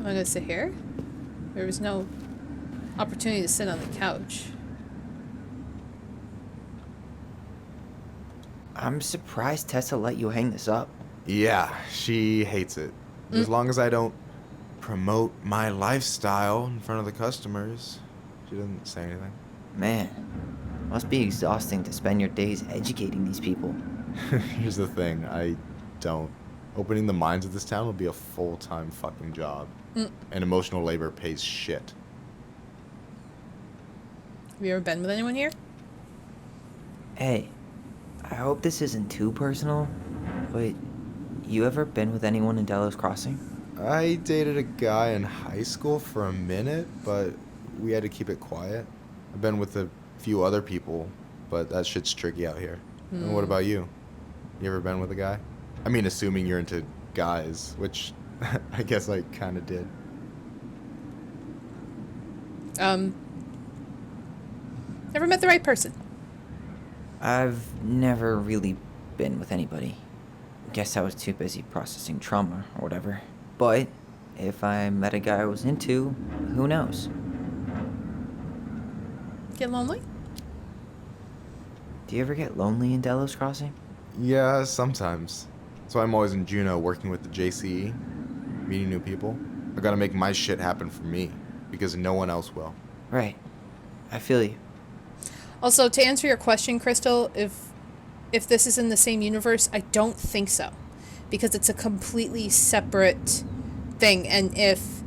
I'm gonna sit here? There was no opportunity to sit on the couch. I'm surprised Tessa let you hang this up. Yeah, she hates it. As long as I don't promote my lifestyle in front of the customers, she doesn't say anything. Man, must be exhausting to spend your days educating these people. Here's the thing, I don't. Opening the mines of this town will be a full-time fucking job. And emotional labor pays shit. Have you ever been with anyone here? Hey, I hope this isn't too personal, but you ever been with anyone in Delos Crossing? I dated a guy in high school for a minute, but we had to keep it quiet. I've been with a few other people, but that shit's tricky out here. And what about you? You ever been with a guy? I mean, assuming you're into guys, which I guess I kind of did. Never met the right person. I've never really been with anybody. Guess I was too busy processing trauma or whatever. But if I met a guy I was into, who knows? Get lonely? Do you ever get lonely in Delos Crossing? Yeah, sometimes. So I'm always in Juneau working with the JCE, meeting new people. I gotta make my shit happen for me, because no one else will. Right. I feel you. Also, to answer your question, Crystal, if this is in the same universe, I don't think so. Because it's a completely separate thing. And if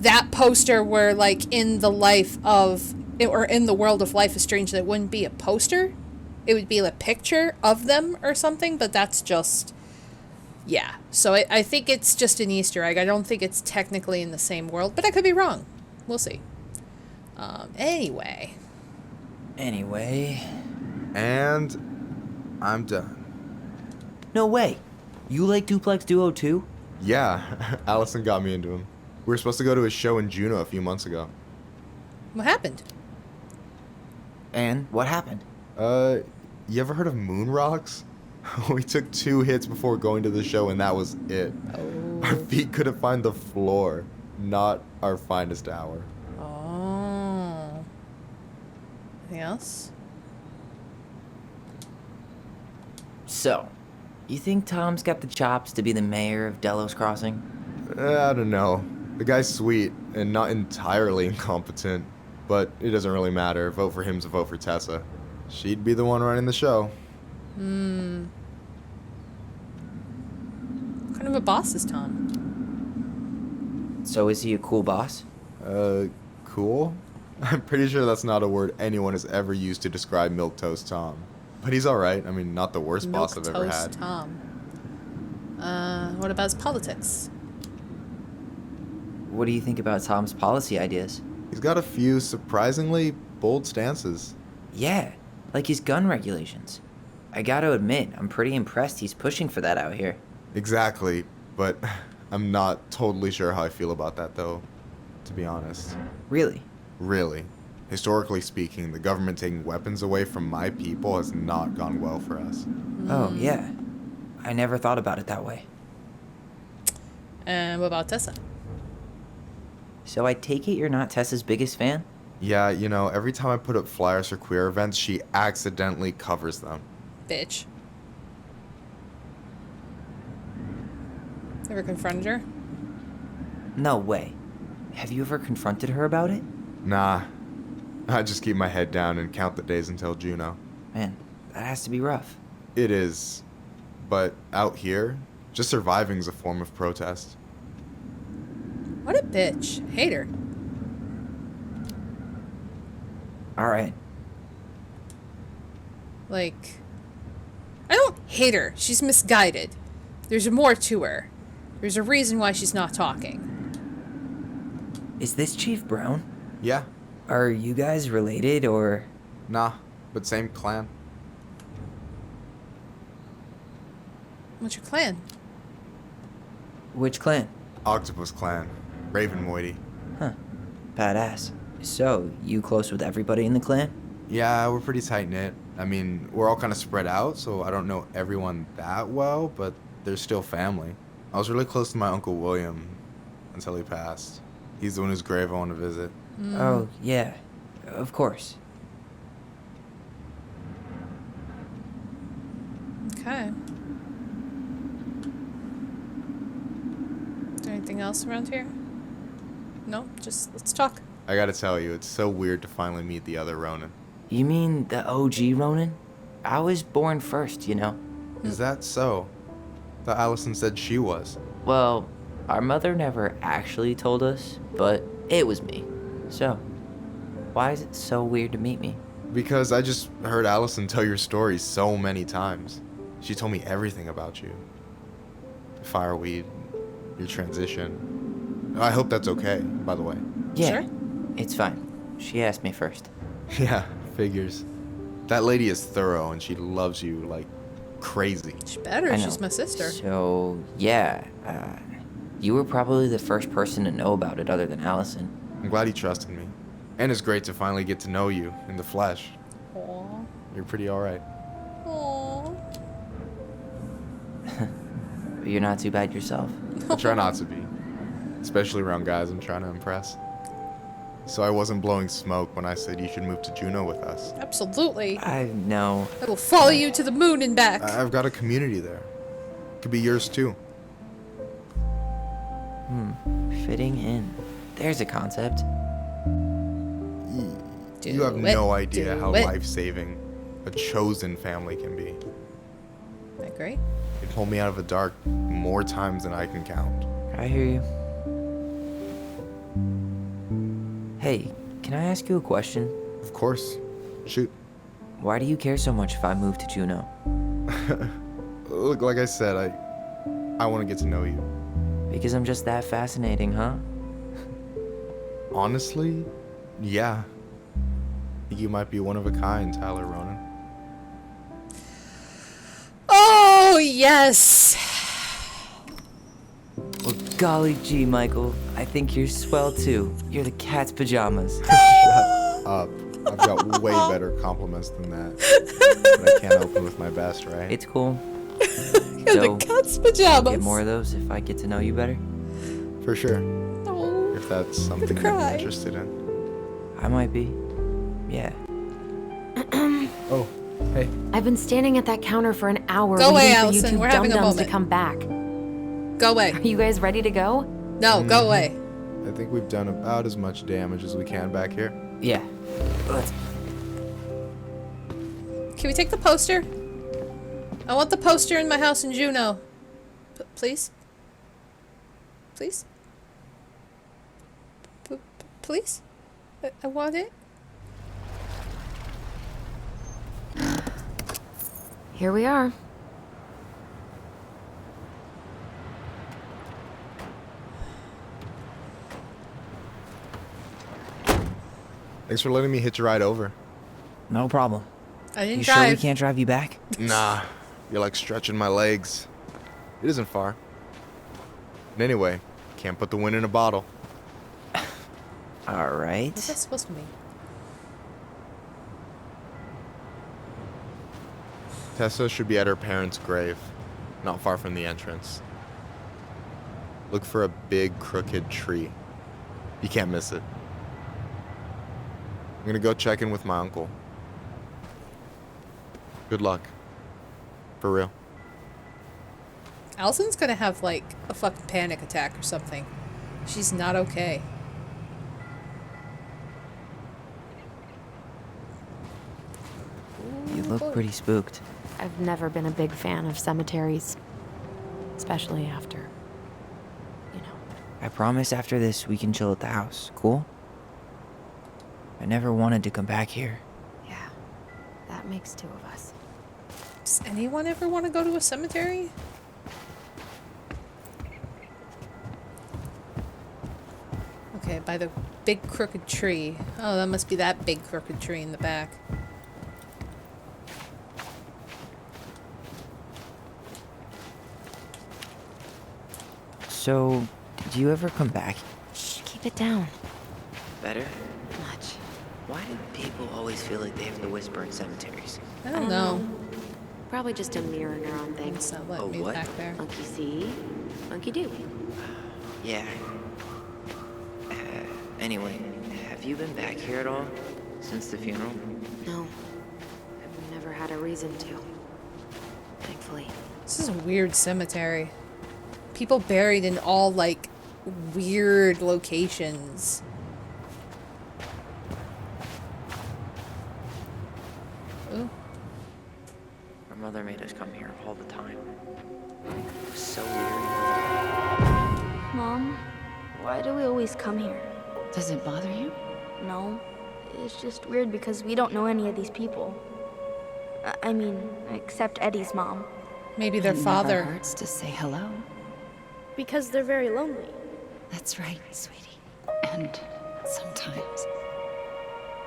that poster were like in the life of, or in the world of Life is Strange, that wouldn't be a poster. It would be a picture of them or something, but that's just, yeah. So I think it's just an Easter egg. I don't think it's technically in the same world, but I could be wrong. We'll see. Anyway. And I'm done. No way. You like Duplex Duo too? Yeah, Allison got me into him. We were supposed to go to a show in Juneau a few months ago. What happened? And what happened? You ever heard of Moon Rocks? We took 2 hits before going to the show and that was it. Oh. Our feet couldn't find the floor. Not our finest hour. Oh. Anything else? So, you think Tom's got the chops to be the mayor of Delos Crossing? I don't know. The guy's sweet and not entirely incompetent, but it doesn't really matter. Vote for him's a vote for Tessa. She'd be the one running the show. What kind of a boss is Tom? So is he a cool boss? Cool? I'm pretty sure that's not a word anyone has ever used to describe Milquetoast Tom. But he's alright. I mean, not the worst boss I've ever had. Milquetoast Tom. What about his politics? What do you think about Tom's policy ideas? He's got a few surprisingly bold stances. Yeah, like his gun regulations. I gotta admit, I'm pretty impressed he's pushing for that out here. Exactly, but I'm not totally sure how I feel about that, though, to be honest. Really? Really. Historically speaking, the government taking weapons away from my people has not gone well for us. Oh, yeah. I never thought about it that way. And what about Tessa? So I take it you're not Tessa's biggest fan? Yeah, you know, every time I put up flyers for queer events, she accidentally covers them. Bitch. Ever confronted her? No way. Have you ever confronted her about it? Nah. I just keep my head down and count the days until Juneau. Man, that has to be rough. It is. But out here, just surviving's a form of protest. What a bitch. Hate her. Alright. Like, I don't hate her. She's misguided. There's more to her. There's a reason why she's not talking. Is this Chief Brown? Yeah. Are you guys related, or...? Nah, but same clan. What's your clan? Which clan? Octopus Clan. Raven Moiety. Huh. Badass. So, you close with everybody in the clan? Yeah, we're pretty tight-knit. I mean, we're all kind of spread out, so I don't know everyone that well, but they're still family. I was really close to my Uncle William until he passed. He's the one whose grave I want to visit. Oh, yeah. Of course. Okay. Is there anything else around here? No, just let's talk. I gotta tell you, it's so weird to finally meet the other Ronan. You mean the OG Ronan? I was born first, you know. Is that so? Thought Allison said she was. Well, our mother never actually told us, but it was me. So, why is it so weird to meet me? Because I just heard Allison tell your story so many times. She told me everything about you. Fireweed, your transition. I hope that's okay, by the way. Yeah, Sure. it's fine. She asked me first. Yeah, figures. That lady is thorough and she loves you like crazy. She better. I know. She's my sister. So, yeah, you were probably the first person to know about it other than Allison. I'm glad he trusted me. And it's great to finally get to know you in the flesh. Aw. You're pretty alright. Aw. But you're not too bad yourself. I try not to be. Especially around guys I'm trying to impress. So I wasn't blowing smoke when I said you should move to Juneau with us. Absolutely. I know. I will follow you to the moon and back. I've got a community there. Could be yours too. Fitting in. There's a concept. You have Do no it, idea do how it. life-saving a chosen family can be. I agree. They pulled me out of the dark more times than I can count. I hear you. Hey, can I ask you a question? Of course. Shoot. Why do you care so much if I move to Juneau? Look, like I said, I want to get to know you. Because I'm just that fascinating, huh? Honestly, yeah. I think you might be one of a kind, Tyler Ronan. Oh, yes. Well, golly gee, Michael. I think you're swell too. You're the cat's pajamas. Shut up. I've got way better compliments than that. But I can't open with my best, right? It's cool. You're So, the cat's pajamas. Get more of those if I get to know you better. For sure. Oh. If that's something you'd be cry. interested in. I might be. Yeah. Oh, hey. I've been standing at that counter for an hour Go away, waiting for Allison. you two We're having a dum-dums to moment. come back. Go away. Are you guys ready to go? No, go away. I think we've done about as much damage as we can back here. Yeah. Let's. Can we take the poster? I want the poster in my house in Juneau. Please? Please? Please? I want it. Here we are. Thanks for letting me hitch a ride over. No problem. I didn't You drive. sure we can't drive you back? Nah, you're like stretching my legs. It isn't far. And anyway, can't put the wind in a bottle. All right. What's that supposed to mean? Tessa should be at her parents' grave, not far from the entrance. Look for a big crooked tree. You can't miss it. I'm gonna go check in with my uncle. Good luck. For real. Allison's gonna have, like, a fucking panic attack or something. She's not okay. You look pretty spooked. I've never been a big fan of cemeteries, especially after, you know. I promise after this we can chill at the house. Cool? I never wanted to come back here. Yeah, that makes two of us. Does anyone ever want to go to a cemetery? Okay, by the big crooked tree. Oh, that must be that big crooked tree in the back. So, did you ever come back? Shh, keep it down. Better? Much. Why do people always feel like they have to whisper in cemeteries? I don't know. Probably just a mirror neuron thing. It's not letting Oh, me what? back there. Like you see, Monkey do. Yeah. Anyway, have you been back here at all? Since the funeral? No. I've never had a reason to. Thankfully. This is a weird cemetery. People buried in all, like, weird locations. Ooh. Our mother made us come here all the time. It was so weird. Mom, why do we always come here? Does it bother you? No. It's just weird because we don't know any of these people. I mean, except Eddie's mom. Maybe their It father. never hurts to say hello. Because they're very lonely. That's right, sweetie. And sometimes,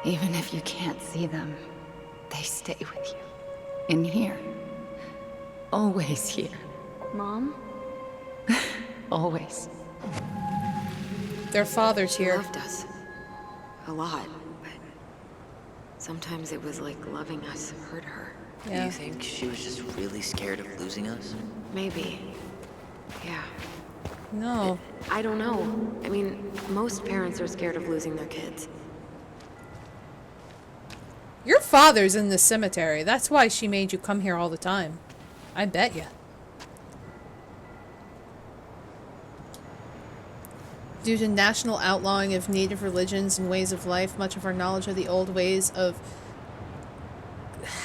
even if you can't see them, they stay with you. In here. Always here. Mom? Always. Their father's She here. loved us. A lot, but sometimes it was like loving us hurt her. Do Yeah. you think she was just really scared of losing us? Maybe. Yeah. No. I don't know. I mean, most parents are scared of losing their kids. Your father's in the cemetery. That's why she made you come here all the time. I bet you. Due to national outlawing of native religions and ways of life, much of our knowledge of the old ways of...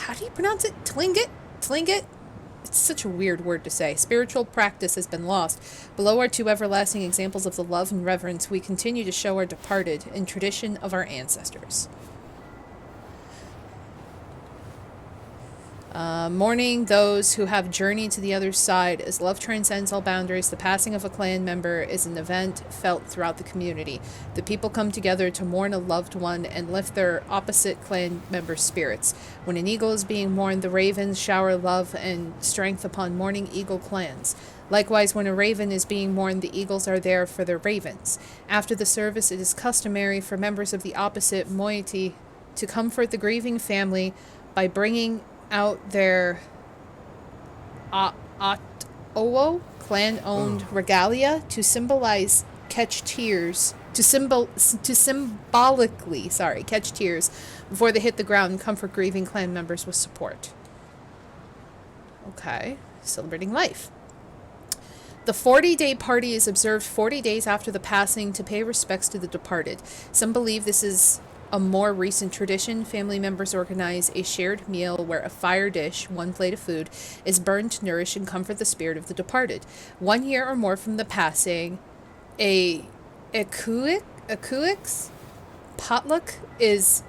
How do you pronounce it? Tlingit? Tlingit? It's such a weird word to say. Spiritual practice has been lost. Below are two everlasting examples of the love and reverence we continue to show our departed in tradition of our ancestors. Mourning those who have journeyed to the other side. As love transcends all boundaries, the passing of a clan member is an event felt throughout the community. The people come together to mourn a loved one and lift their opposite clan members' spirits. When an eagle is being mourned, the ravens shower love and strength upon mourning eagle clans. Likewise, when a raven is being mourned, the eagles are there for their ravens. After the service, it is customary for members of the opposite moiety to comfort the grieving family by bringing out their Owo clan-owned regalia to symbolize catch tears to symbolically catch tears before they hit the ground and comfort grieving clan members with support. Okay, celebrating life. The 40-day party is observed 40 days after the passing to pay respects to the departed. Some believe this is a more recent tradition. Family members organize a shared meal where a fire dish, one plate of food, is burned to nourish and comfort the spirit of the departed. 1 year or more from the passing, a potluck is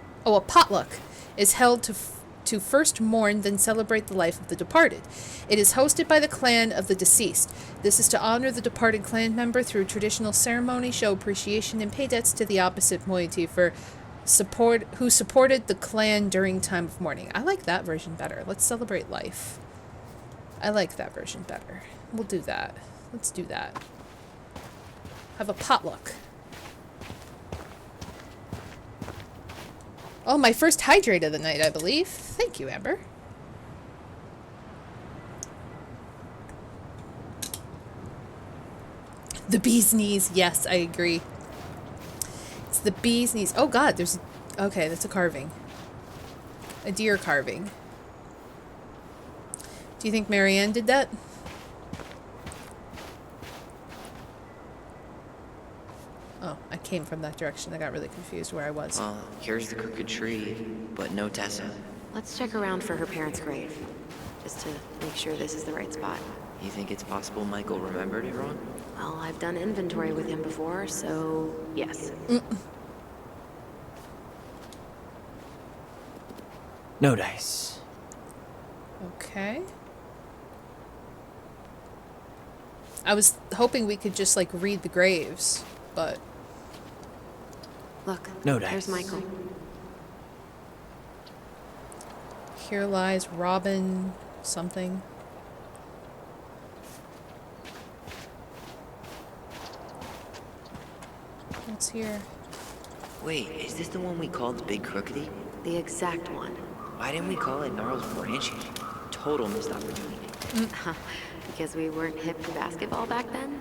held to first mourn, then celebrate the life of the departed. It is hosted by the clan of the deceased. This is to honor the departed clan member through traditional ceremony, show appreciation, and pay debts to the opposite moiety who supported the clan during time of mourning. I like that version better. Let's celebrate life. I like that version better. We'll do that. Let's do that. Have a potluck. Oh, my first hydrate of the night, I believe. Thank you, Amber. The bee's knees. Yes, I agree. It's the bee's knees. Oh god, there's... Okay, that's a carving. A deer carving. Do you think Marianne did that? Oh, I came from that direction. I got really confused where I was. Well, here's the crooked tree, but no Tessa. Let's check around for her parents' grave, just to make sure this is the right spot. You think it's possible Michael remembered it wrong? Well, I've done inventory with him before, so yes. No dice. Okay. I was hoping we could just, like, read the graves, but... Look, No dice. there's Michael. Here lies Robin something. What's here? Wait, is this the one we called Big Crookedy? The exact one. Why didn't we call it Gnarls Branching? Total missed opportunity. Because we weren't hip to basketball back then?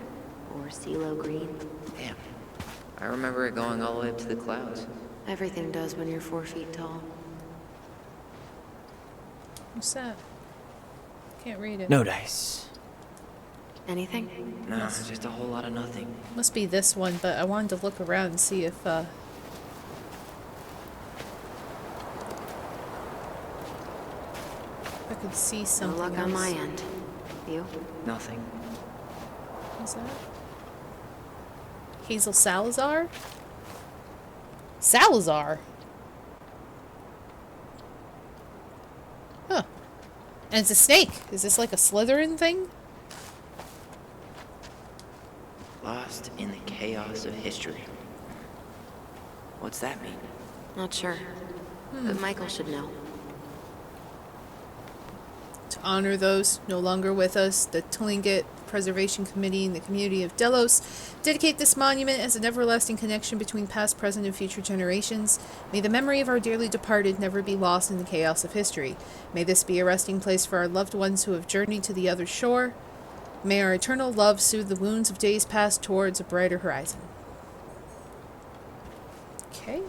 Or CeeLo Green? Damn. I remember it going all the way up to the clouds. Everything does when you're 4 feet tall. What's that? Can't read it. No dice. Anything? No, just a whole lot of nothing. Must be this one, but I wanted to look around and see if, I could see No something luck else. on my end. You? Nothing. What's that? Hazel Salazar? Salazar? Huh. And it's a snake. Is this like a Slytherin thing? Lost in the chaos of history. What's that mean? Not sure. But Michael should know. To honor those no longer with us, the Tlingit Preservation Committee and the community of Delos dedicate this monument as an everlasting connection between past, present, and future generations. May the memory of our dearly departed never be lost in the chaos of history. May this be a resting place for our loved ones who have journeyed to the other shore. May our eternal love soothe the wounds of days past towards a brighter horizon. Okay.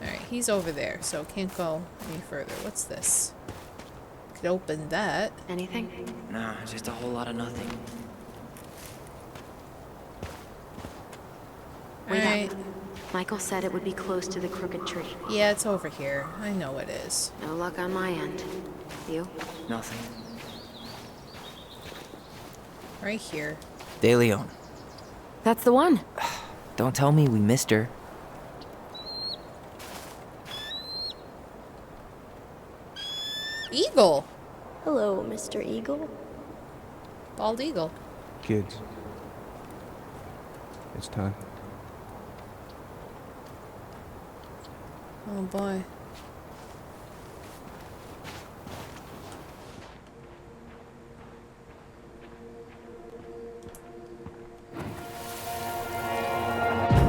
Alright, he's over there, so can't go any further. What's this? Could open that. Anything? Nah, just a whole lot of nothing. Wait Alright. up. Michael said it would be close to the crooked tree. Yeah, it's over here. I know it is. No luck on my end. You? Nothing. Right here. De Leon. That's the one. Don't tell me we missed her. Eagle! Hello, Mr. Eagle. Bald eagle. Kids. It's time. Oh boy.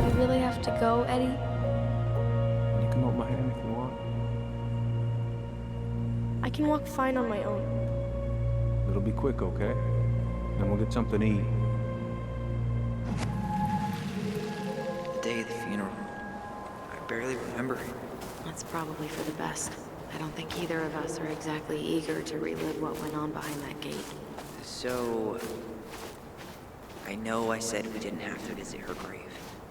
You really have to go, Eddie? You can hold my hand if you want. I can walk fine on my own. It'll be quick, okay? Then we'll get something to eat. The day of the funeral. I barely remember it. That's probably for the best. I don't think either of us are exactly eager to relive what went on behind that gate. So... I know I said we didn't have to visit her grave.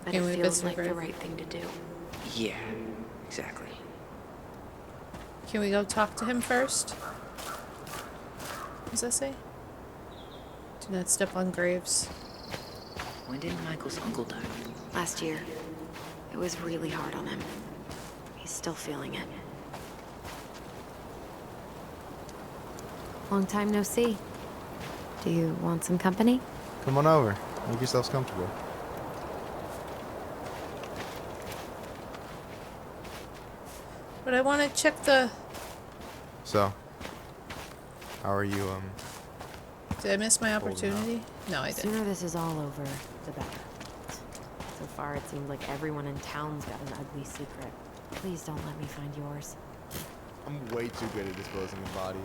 But Can it we feels visit like her the grave? right thing to do. Yeah, exactly. Can we go talk to him first? What does that say? Do not step on graves. When did Michael's uncle die? Last year, it was really hard on him. He's still feeling it. Long time no see. Do you want some company? Come on over. Make yourselves comfortable. But I want to check the... So, how are you, Did I miss my opportunity? No, I The didn't. sooner this is all over, the better. So far, it seems like everyone in town's got an ugly secret. Please don't let me find yours. I'm way too good at disposing of bodies.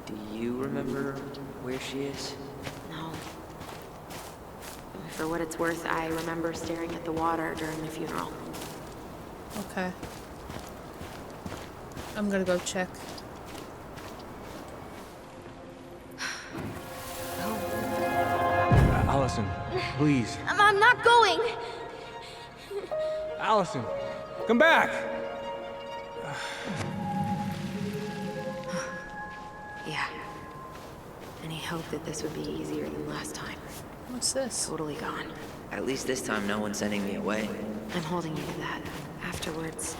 Do you remember where she is? No. For what it's worth, I remember staring at the water during the funeral. Okay. I'm gonna go check. Allison, please. I'm not going! Allison, come back! Yeah. Any hope that this would be easier than last time? What's this? Totally gone. At least this time no one's sending me away. I'm holding you to that. Afterwards,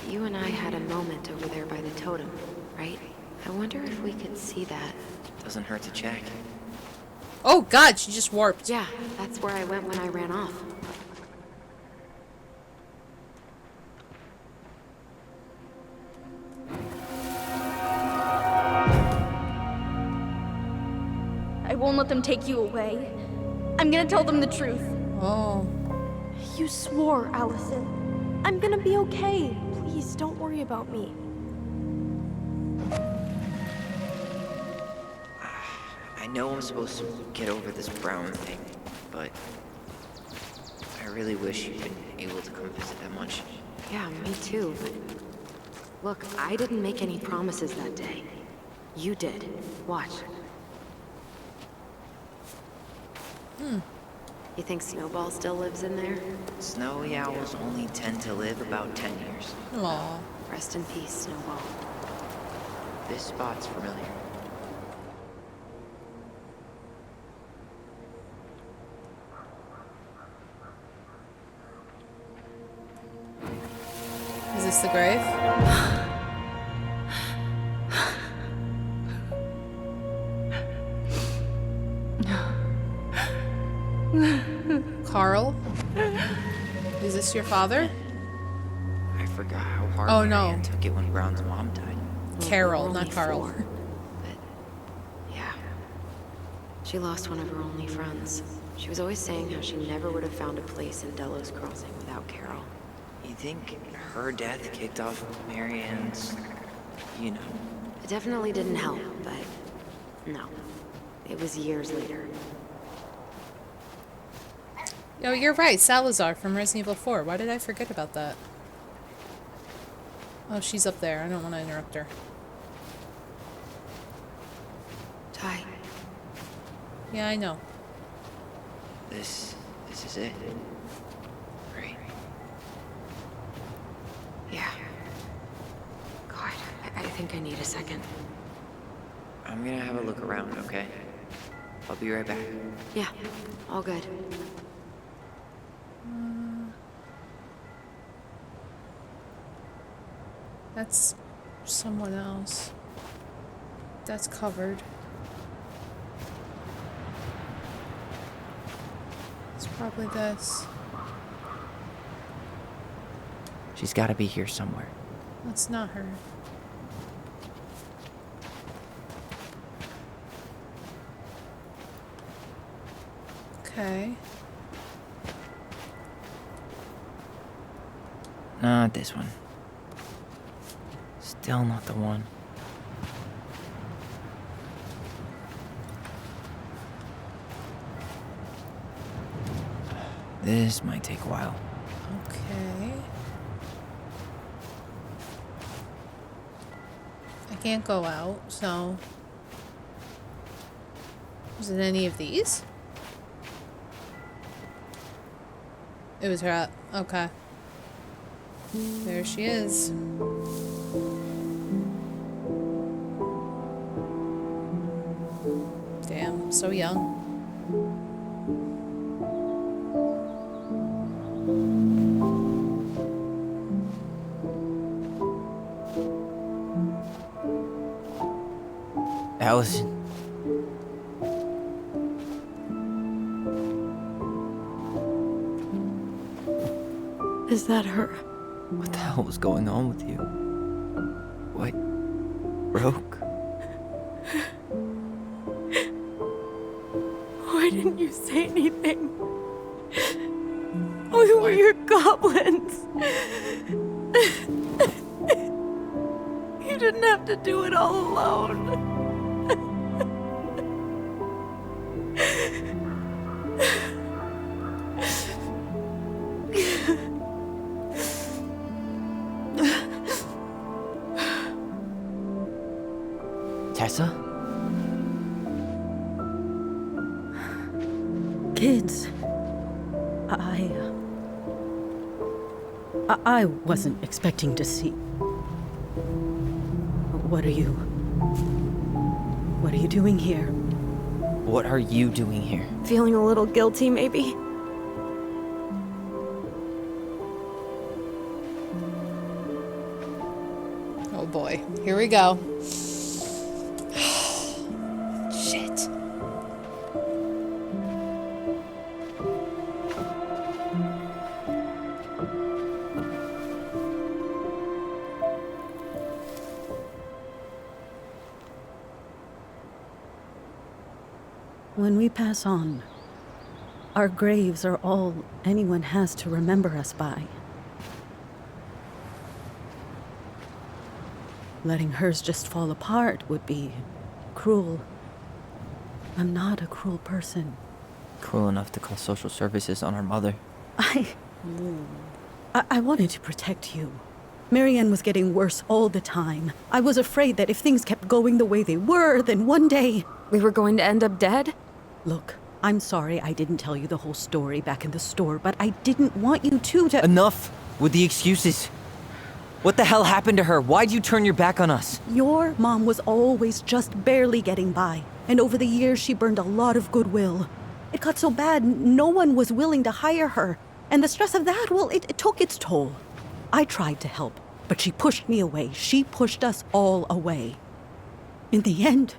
you and I had a moment over there by the totem, right? I wonder if we could see that. Doesn't hurt to check. Oh god, she just warped. Yeah, that's where I went when I ran off. I won't let them take you away. I'm gonna tell them the truth. Oh. You swore, Allison. I'm gonna be okay. Please, don't worry about me. know I'm supposed to get over this Brown thing, but I really wish you'd been able to come visit that much. Yeah, me too, but... Look, I didn't make any promises that day. You did. Watch. You think Snowball still lives in there? Snowy owls only tend to live about 10 years. Aw. Rest in peace, Snowball. This spot's familiar. Is this the grave? Carl? Is this your father? I forgot how hard Oh, Marianne no. took it when Brown's mom died. Carol, We're not only Carl. 4, but yeah. She lost one of her only friends. She was always saying how she never would have found a place in Delos Crossing without Carol. You think her death kicked off Marianne's, you know? It definitely didn't help, but no. It was years later. Oh, you're right. Salazar from Resident Evil 4. Why did I forget about that? Oh, she's up there. I don't want to interrupt her. Ty, Yeah, I know. This is it. Right? yeah. God, I think I need a second. I'm gonna have a look around, okay? I'll be right back. Yeah, all good. That's someone else. That's covered. It's probably this. She's gotta be here somewhere. That's not her. Okay. Not this one. Still not the one. This might take a while. Okay. I can't go out, so... Is it any of these? It was her. Okay. There she is. Damn, so young. Allison. Is that her? What the hell was going on with you? What? Broke? Why didn't you say anything? We were your goblins. You didn't have to do it all alone. Tessa? Kids, I wasn't expecting to see. What are you doing here? What are you doing here? Feeling a little guilty, maybe? Oh boy. Here we go. Shit. When we pass on, our graves are all anyone has to remember us by. Letting hers just fall apart would be cruel. I'm not a cruel person. Cruel enough to call social services on our mother. I wanted to protect you. Marianne was getting worse all the time. I was afraid that if things kept going the way they were, then one day... We were going to end up dead? Look, I'm sorry I didn't tell you the whole story back in the store, but I didn't want you to... Enough with the excuses. What the hell happened to her? Why'd you turn your back on us? Your mom was always just barely getting by, and over the years she burned a lot of goodwill. It got so bad, no one was willing to hire her, and the stress of that, well, it took its toll. I tried to help, but she pushed me away. She pushed us all away. In the end,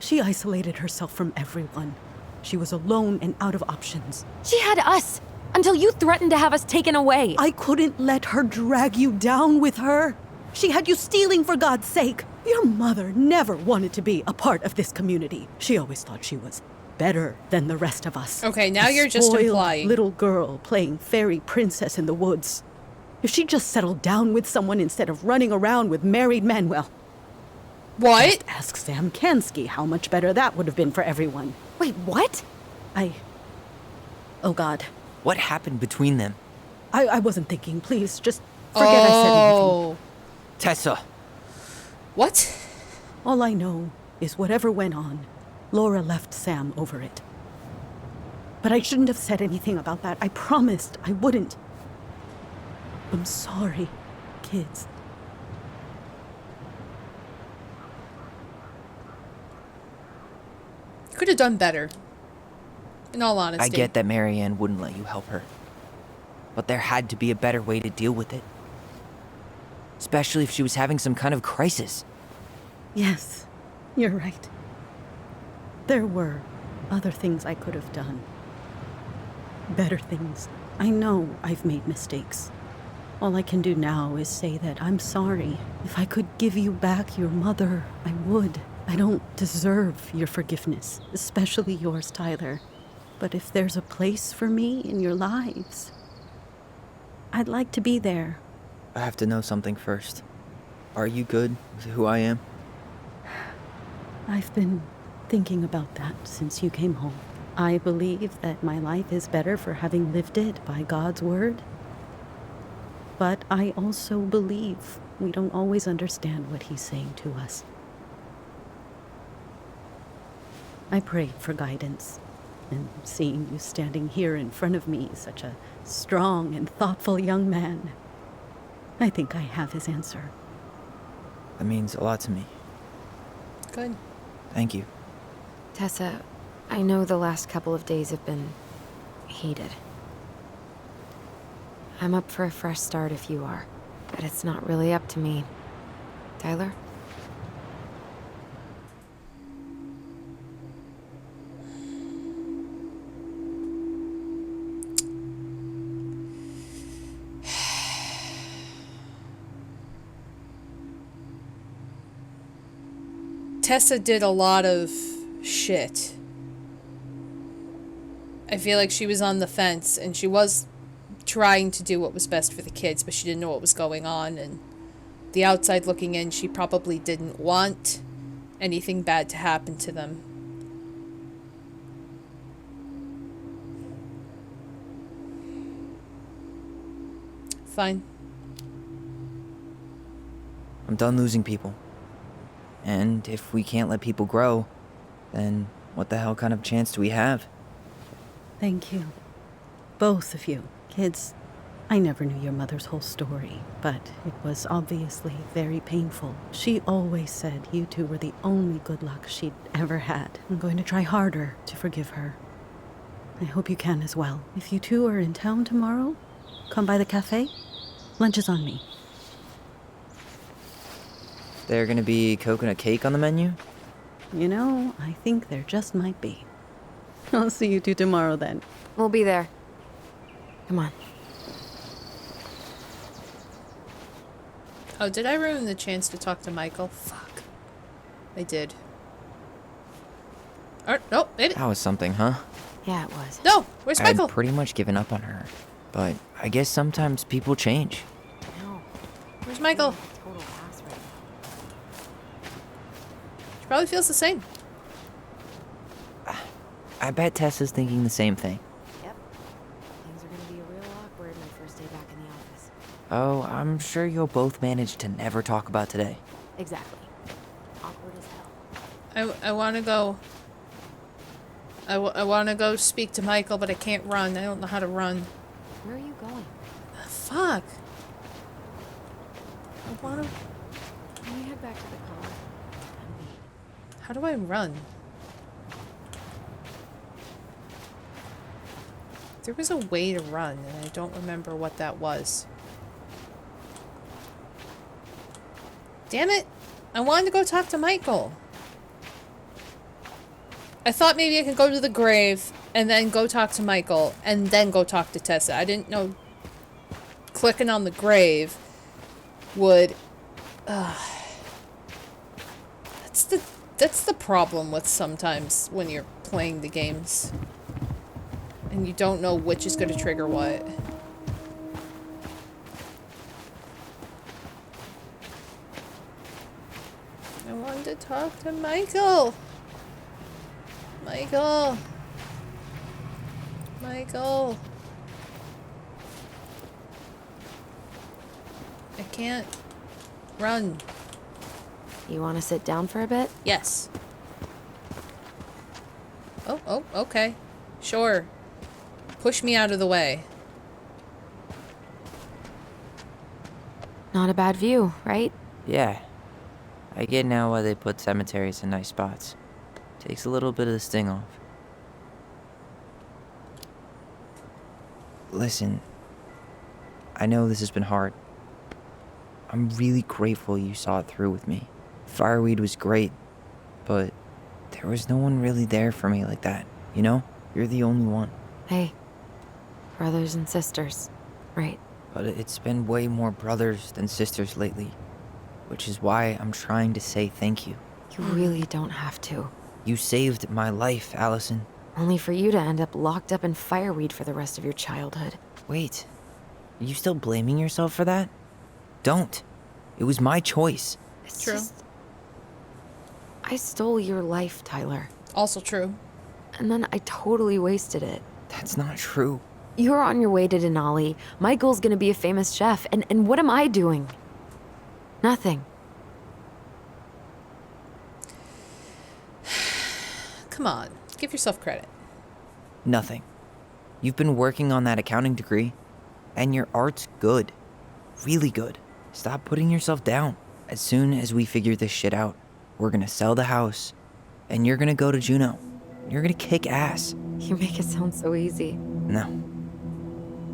she isolated herself from everyone. She was alone and out of options. She had us! Until you threatened to have us taken away! I couldn't let her drag you down with her. She had you stealing for God's sake. Your mother never wanted to be a part of this community. She always thought she was better than the rest of us. Okay, now A you're just spoiled implying. Little girl playing fairy princess in the woods. If she just settled down with someone instead of running around with married men, well... What? Just ask Sam Kansky how much better that would have been for everyone. Wait, what? Oh, God. What happened between them? I wasn't thinking. Please, just forget I said anything. Tessa! What? All I know is whatever went on, Laura left Sam over it. But I shouldn't have said anything about that. I promised I wouldn't. I'm sorry, kids. Could have done better. In all honesty. I get that Marianne wouldn't let you help her. But there had to be a better way to deal with it. Especially if she was having some kind of crisis. Yes, you're right. There were other things I could have done. Better things. I know I've made mistakes. All I can do now is say that I'm sorry. If I could give you back your mother, I would. I don't deserve your forgiveness, especially yours, Tyler. But if there's a place for me in your lives, I'd like to be there. I have to know something first. Are you good with who I am? I've been thinking about that since you came home. I believe that my life is better for having lived it by God's word. But I also believe we don't always understand what he's saying to us. I prayed for guidance, and seeing you standing here in front of me, such a strong and thoughtful young man, I think I have his answer. That means a lot to me. Good. Thank you. Tessa, I know the last couple of days have been heated. I'm up for a fresh start if you are, but it's not really up to me. Tyler? Tessa did a lot of shit. I feel like she was on the fence, and she was trying to do what was best for the kids, but she didn't know what was going on, and the outside looking in, she probably didn't want anything bad to happen to them. Fine. I'm done losing people. And if we can't let people grow, then what the hell kind of chance do we have? Thank you. Both of you. Kids, I never knew your mother's whole story, but it was obviously very painful. She always said you two were the only good luck she'd ever had. I'm going to try harder to forgive her. I hope you can as well. If you two are in town tomorrow, come by the cafe. Lunch is on me. There gonna be coconut cake on the menu? You know, I think there just might be. I'll see you two tomorrow then. We'll be there. Come on. Oh, did I ruin the chance to talk to Michael? Fuck. I did. No, maybe. That was something, huh? Yeah, it was. No, where's Michael? I'd pretty much given up on her. But I guess sometimes people change. No. Where's Michael? Total ass right now. She probably feels the same. I bet Tessa's thinking the same thing. Yep. Things are gonna be real awkward my first day back in the office. Oh, I'm sure you'll both manage to never talk about today. Exactly. Awkward as hell. I want to go. I want to go speak to Michael, but I can't run. I don't know how to run. Where are you going? Fuck. I want to. Can we head back to the car? How do I run? There was a way to run, and I don't remember what that was. Damn it! I wanted to go talk to Michael. I thought maybe I could go to the grave, and then go talk to Michael, and then go talk to Tessa. I didn't know clicking on the grave would... That's the problem with sometimes when you're playing the games. And you don't know which is going to trigger what. I wanted to talk to Michael. Michael. Michael. I can't run. You want to sit down for a bit? Yes. Oh, okay. Sure. Push me out of the way. Not a bad view, right? Yeah. I get now why they put cemeteries in nice spots. Takes a little bit of the sting off. Listen, I know this has been hard. I'm really grateful you saw it through with me. Fireweed was great, but there was no one really there for me like that, you know? You're the only one. Hey, brothers and sisters, right? But it's been way more brothers than sisters lately, which is why I'm trying to say thank you. You really don't have to. You saved my life, Allison. Only for you to end up locked up in fireweed for the rest of your childhood. Wait, are you still blaming yourself for that? Don't. It was my choice. It's True. just... I stole your life, Tyler. Also true. And then I totally wasted it. That's not true. You're on your way to Denali. Michael's gonna be a famous chef. And what am I doing? Nothing. Come on. Give yourself credit. Nothing. You've been working on that accounting degree, and your art's good. Really good. Stop putting yourself down. As soon as we figure this shit out, we're gonna sell the house, and you're gonna go to Juneau. You're gonna kick ass. You make it sound so easy. No.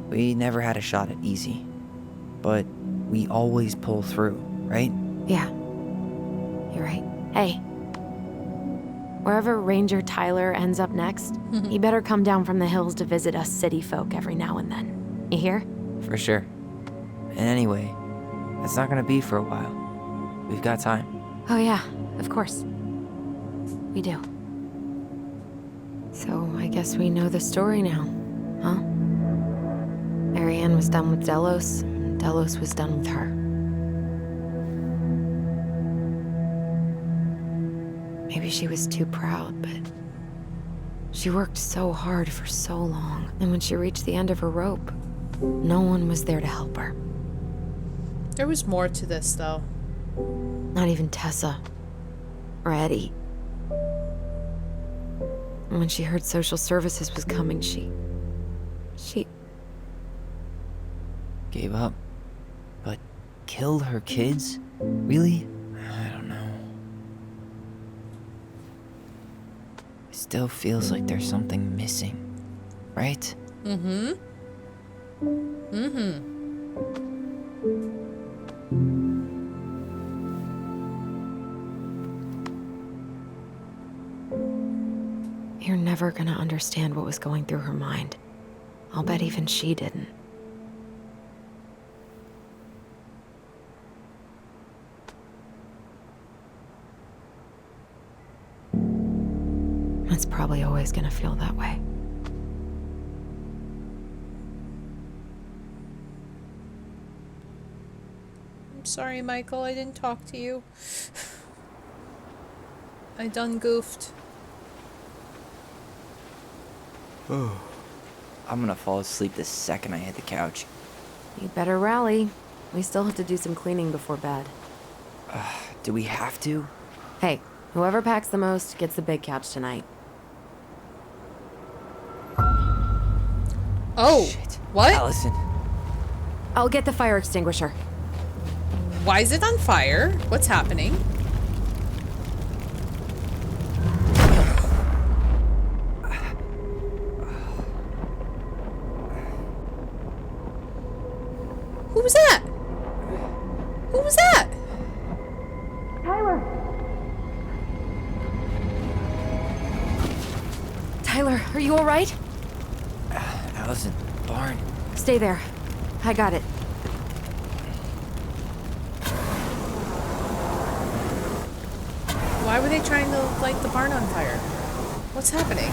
We never had a shot at easy. But we always pull through, right? Yeah. You're right. Hey. Wherever Ranger Tyler ends up next, he better come down from the hills to visit us city folk every now and then. You hear? For sure. And anyway, that's not gonna be for a while. We've got time. Oh yeah, of course. We do. So I guess we know the story now, huh? Marianne was done with Delos, and Delos was done with her. Maybe she was too proud, but she worked so hard for so long, and when she reached the end of her rope, no one was there to help her. There was more to this, though. Not even Tessa. Or Eddie. And when she heard social services was coming, she... Gave up. But killed her kids? Really? I don't know. It still feels like there's something missing. Right? Mm-hmm. You're never gonna understand what was going through her mind. I'll bet even she didn't. It's probably always gonna feel that way. I'm sorry, Michael. I didn't talk to you. I done goofed. I'm gonna fall asleep the second I hit the couch. You better rally. We still have to do some cleaning before bed. Do we have to? Hey, whoever packs the most gets the big couch tonight. Oh, Shit. what? Allison. I'll get the fire extinguisher. Why is it on fire? What's happening? Who was that? Who was that? Tyler, are you all right? Allison. Barn. Stay there. I got it. Why were they trying to light the barn on fire? What's happening?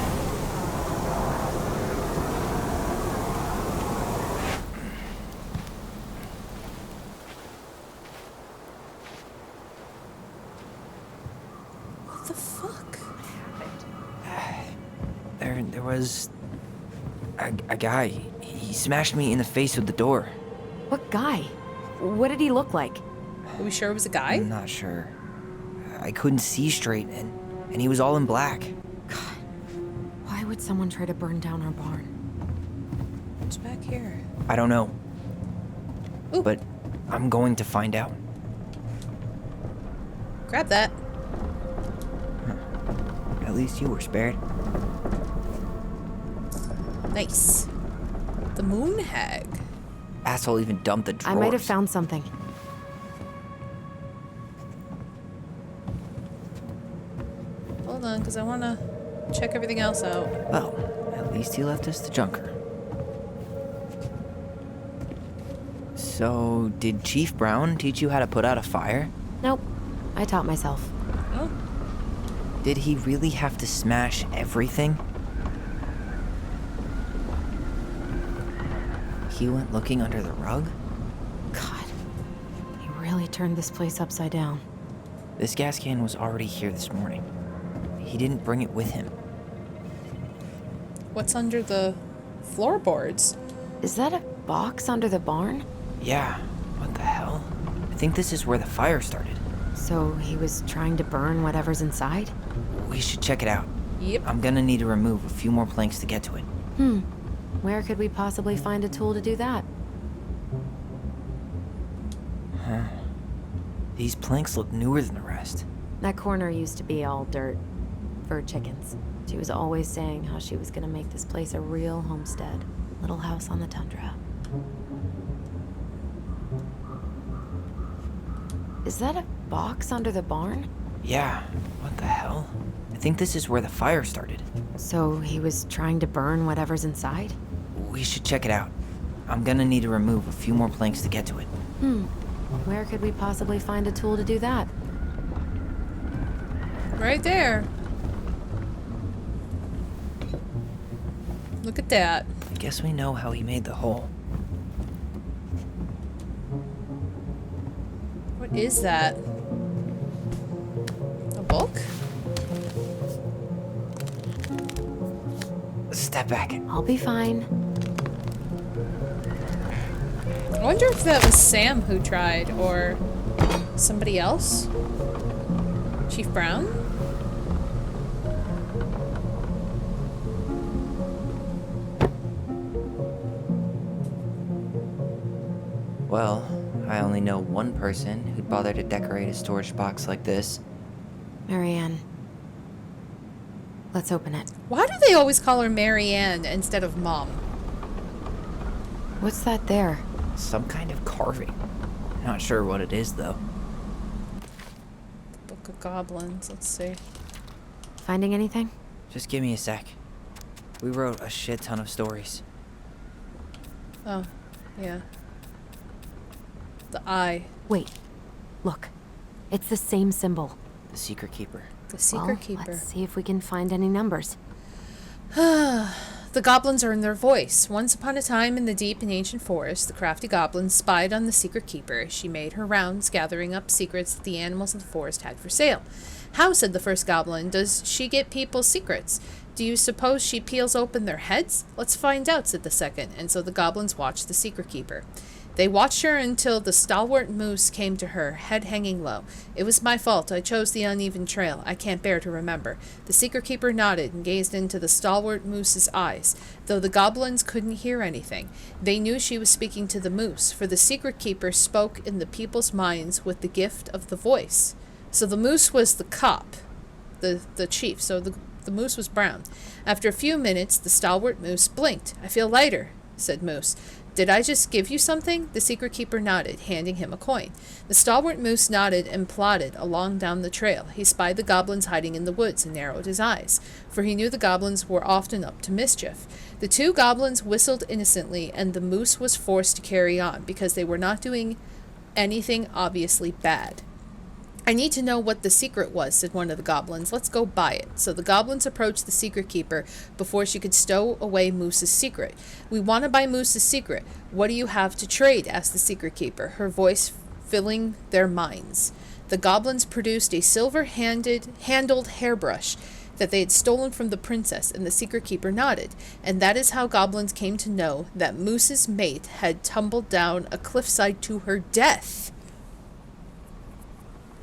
What the fuck? There was a guy. He smashed me in the face with the door. What guy? What did he look like? Are we sure it was a guy? I'm not sure. I couldn't see straight, and he was all in black. Why would someone try to burn down our barn? What's back here? I don't know, Ooh, but I'm going to find out. grab that. At least you were spared. Nice. The moon hag. Asshole even dumped the drawers. I might have found something. Hold on, because I want to check everything else out. Well, at least he left us the junker. So, did Chief Brown teach you how to put out a fire? Nope. I taught myself. Oh, Did he really have to smash everything? He went looking under the rug? God. He really turned this place upside down. This gas can was already here this morning. He didn't bring it with him. what's under the floorboards? Is that a box under the barn? Yeah, what the hell? I think this is where the fire started. So he was trying to burn whatever's inside? We should check it out. Yep. I'm gonna need to remove a few more planks to get to it. Where could we possibly find a tool to do that? These planks look newer than the rest. That corner used to be all dirt for chickens. She was always saying how she was gonna make this place a real homestead. Little house on the tundra. Is that a box under the barn? Yeah, what the hell? I think this is where the fire started. So he was trying to burn whatever's inside? We should check it out. I'm gonna need to remove a few more planks to get to it. Where could we possibly find a tool to do that? Right there. Look at that. I guess we know how he made the hole. What is that? A book? Step back. I'll be fine. I wonder if that was Sam who tried, or somebody else? Chief Brown? Well, I only know one person who'd bother to decorate a storage box like this. Marianne. Let's open it. Why do they always call her Marianne instead of Mom? What's that there? Some kind of carving. Not sure what it is, though. Book of Goblins, let's see. Finding anything? Just give me a sec. We wrote a shit ton of stories. Oh, yeah. The eye. Wait. Look. It's the same symbol. The Secret Keeper. The Secret Well, Keeper. Let's see if we can find any numbers. The goblins earn their voice. Once upon a time in the deep and ancient forest, the crafty goblin spied on the Secret Keeper. She made her rounds, gathering up secrets that the animals of the forest had for sale. How, said the first goblin, does she get people's secrets? Do you suppose she peels open their heads? Let's find out, said the second, and so the goblins watched the secret keeper. They watched her until the stalwart moose came to her, head hanging low. It was my fault. I chose the uneven trail. I can't bear to remember. The secret keeper nodded and gazed into the stalwart moose's eyes, though the goblins couldn't hear anything. They knew she was speaking to the moose, for the secret keeper spoke in the people's minds with the gift of the voice. So the moose was the cop, the chief, so the moose was brown. After a few minutes, the stalwart moose blinked. I feel lighter, said Moose. Did I just give you something? The secret keeper nodded, handing him a coin. The stalwart moose nodded and plodded along down the trail. He spied the goblins hiding in the woods and narrowed his eyes, for he knew the goblins were often up to mischief. The two goblins whistled innocently, and the moose was forced to carry on, because they were not doing anything obviously bad. I need to know what the secret was, said one of the goblins. Let's go buy it. So the goblins approached the secret keeper before she could stow away Moose's secret. We want to buy Moose's secret. What do you have to trade? Asked the secret keeper, her filling their minds. The goblins produced a silver-handled hairbrush that they had stolen from the princess, and the secret keeper nodded. And that is how goblins came to know that Moose's mate had tumbled down a cliffside to her death.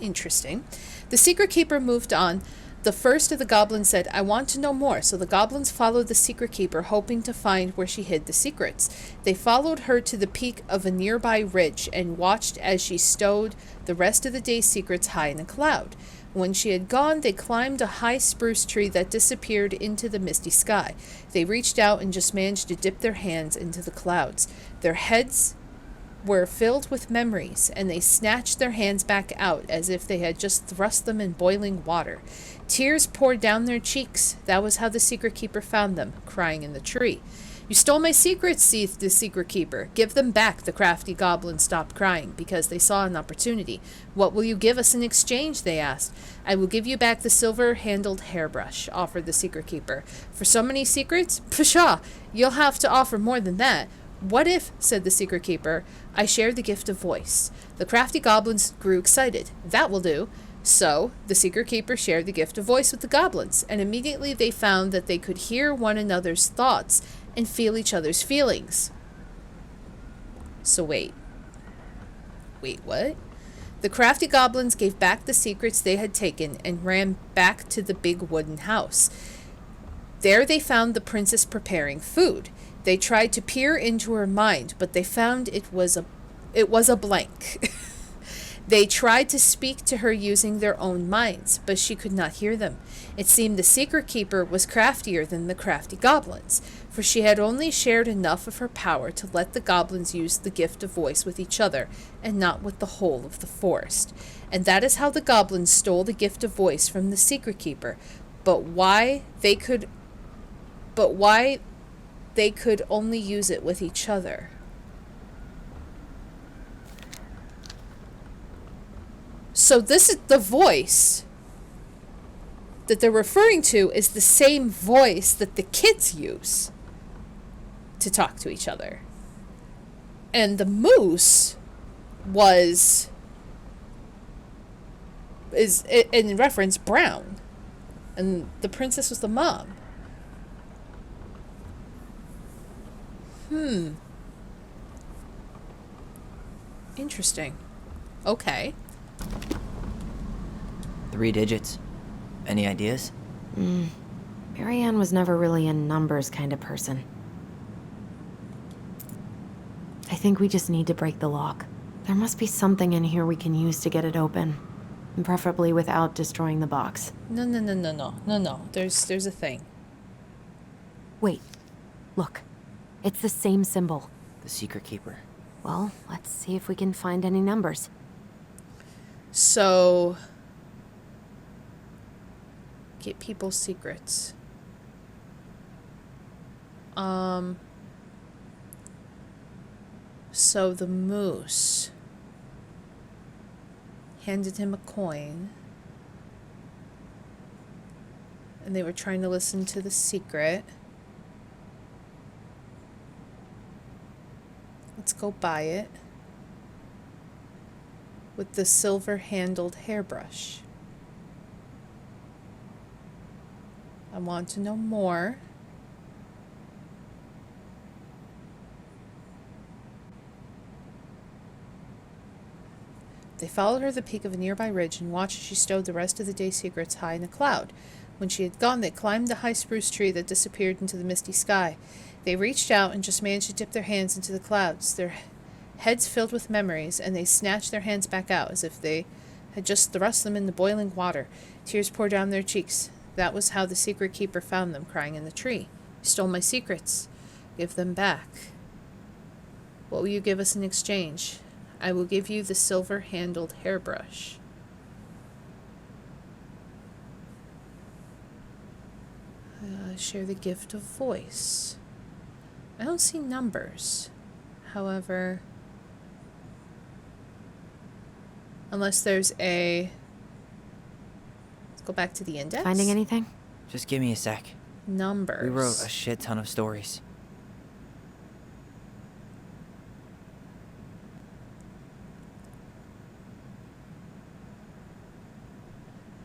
Interesting. The secret keeper moved on. The first of the goblins said, I want to know more. So the goblins followed the secret keeper, hoping to find where she hid the secrets. They followed her to the peak of a nearby ridge and watched as she stowed the rest of the day's secrets high in a cloud. When she had gone, they climbed a high spruce tree that disappeared into the misty sky. They reached out and just managed to dip their hands into the clouds. Their heads were filled with memories, and they snatched their hands back out as if they had just thrust them in boiling water. Tears poured down their cheeks. That was how the secret keeper found them, crying in the tree. You stole my secrets, seethed the secret keeper. Give them back. The crafty goblins stopped crying because they saw an opportunity. What will you give us in exchange? They asked. I will give you back the silver-handled hairbrush, offered the secret keeper. For so many secrets? Pshaw! You'll have to offer more than that. What if, said the secret keeper, I shared the gift of voice? The crafty goblins grew excited. That will do. So, the secret keeper shared the gift of voice with the goblins, and immediately they found that they could hear one another's thoughts and feel each other's feelings. So wait, what? The crafty goblins gave back the secrets they had taken and ran back to the big wooden house. There they found the princess preparing food. They tried to peer into her mind, but they found it was a blank. They tried to speak to her using their own minds, but she could not hear them. It seemed the secret keeper was craftier than the crafty goblins, for she had only shared enough of her power to let the goblins use the gift of voice with each other, and not with the whole of the forest. And that is how the goblins stole the gift of voice from the secret keeper. But why they could only use it with each other. So this is the voice that they're referring to is the same voice that the kids use to talk to each other. And the moose is in reference brown. And the princess was the mom. Interesting. Okay. 3 digits. Any ideas? Marianne was never really a numbers kind of person. I think we just need to break the lock. There must be something in here we can use to get it open. And preferably without destroying the box. No. There's a thing. Wait. Look. It's the same symbol. The secret keeper. Well, let's see if we can find any numbers. So, get people's secrets. So the moose handed him a coin, and they were trying to listen to the secret. Let's go buy it. With the silver-handled hairbrush. I want to know more. They followed her to the peak of a nearby ridge and watched as she stowed the rest of the day's secrets high in a cloud. When she had gone, they climbed the high spruce tree that disappeared into the misty sky. They reached out and just managed to dip their hands into the clouds, their heads filled with memories, and they snatched their hands back out as if they had just thrust them in the boiling water. Tears poured down their cheeks. That was how the secret keeper found them, crying in the tree. "You stole my secrets. Give them back. What will you give us in exchange?" "I will give you the silver-handled hairbrush." Share the gift of voice. I don't see numbers. However, unless there's a... Let's go back to the index. Finding anything? Just give me a sec. Numbers. We wrote a shit ton of stories.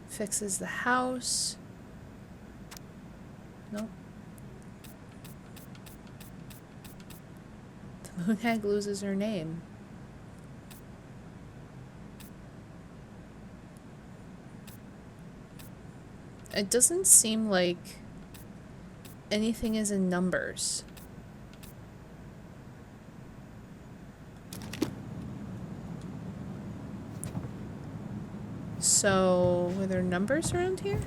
Fixes the house. Nope. The moon hag loses her name. It doesn't seem like anything is in numbers. So, were there numbers around here?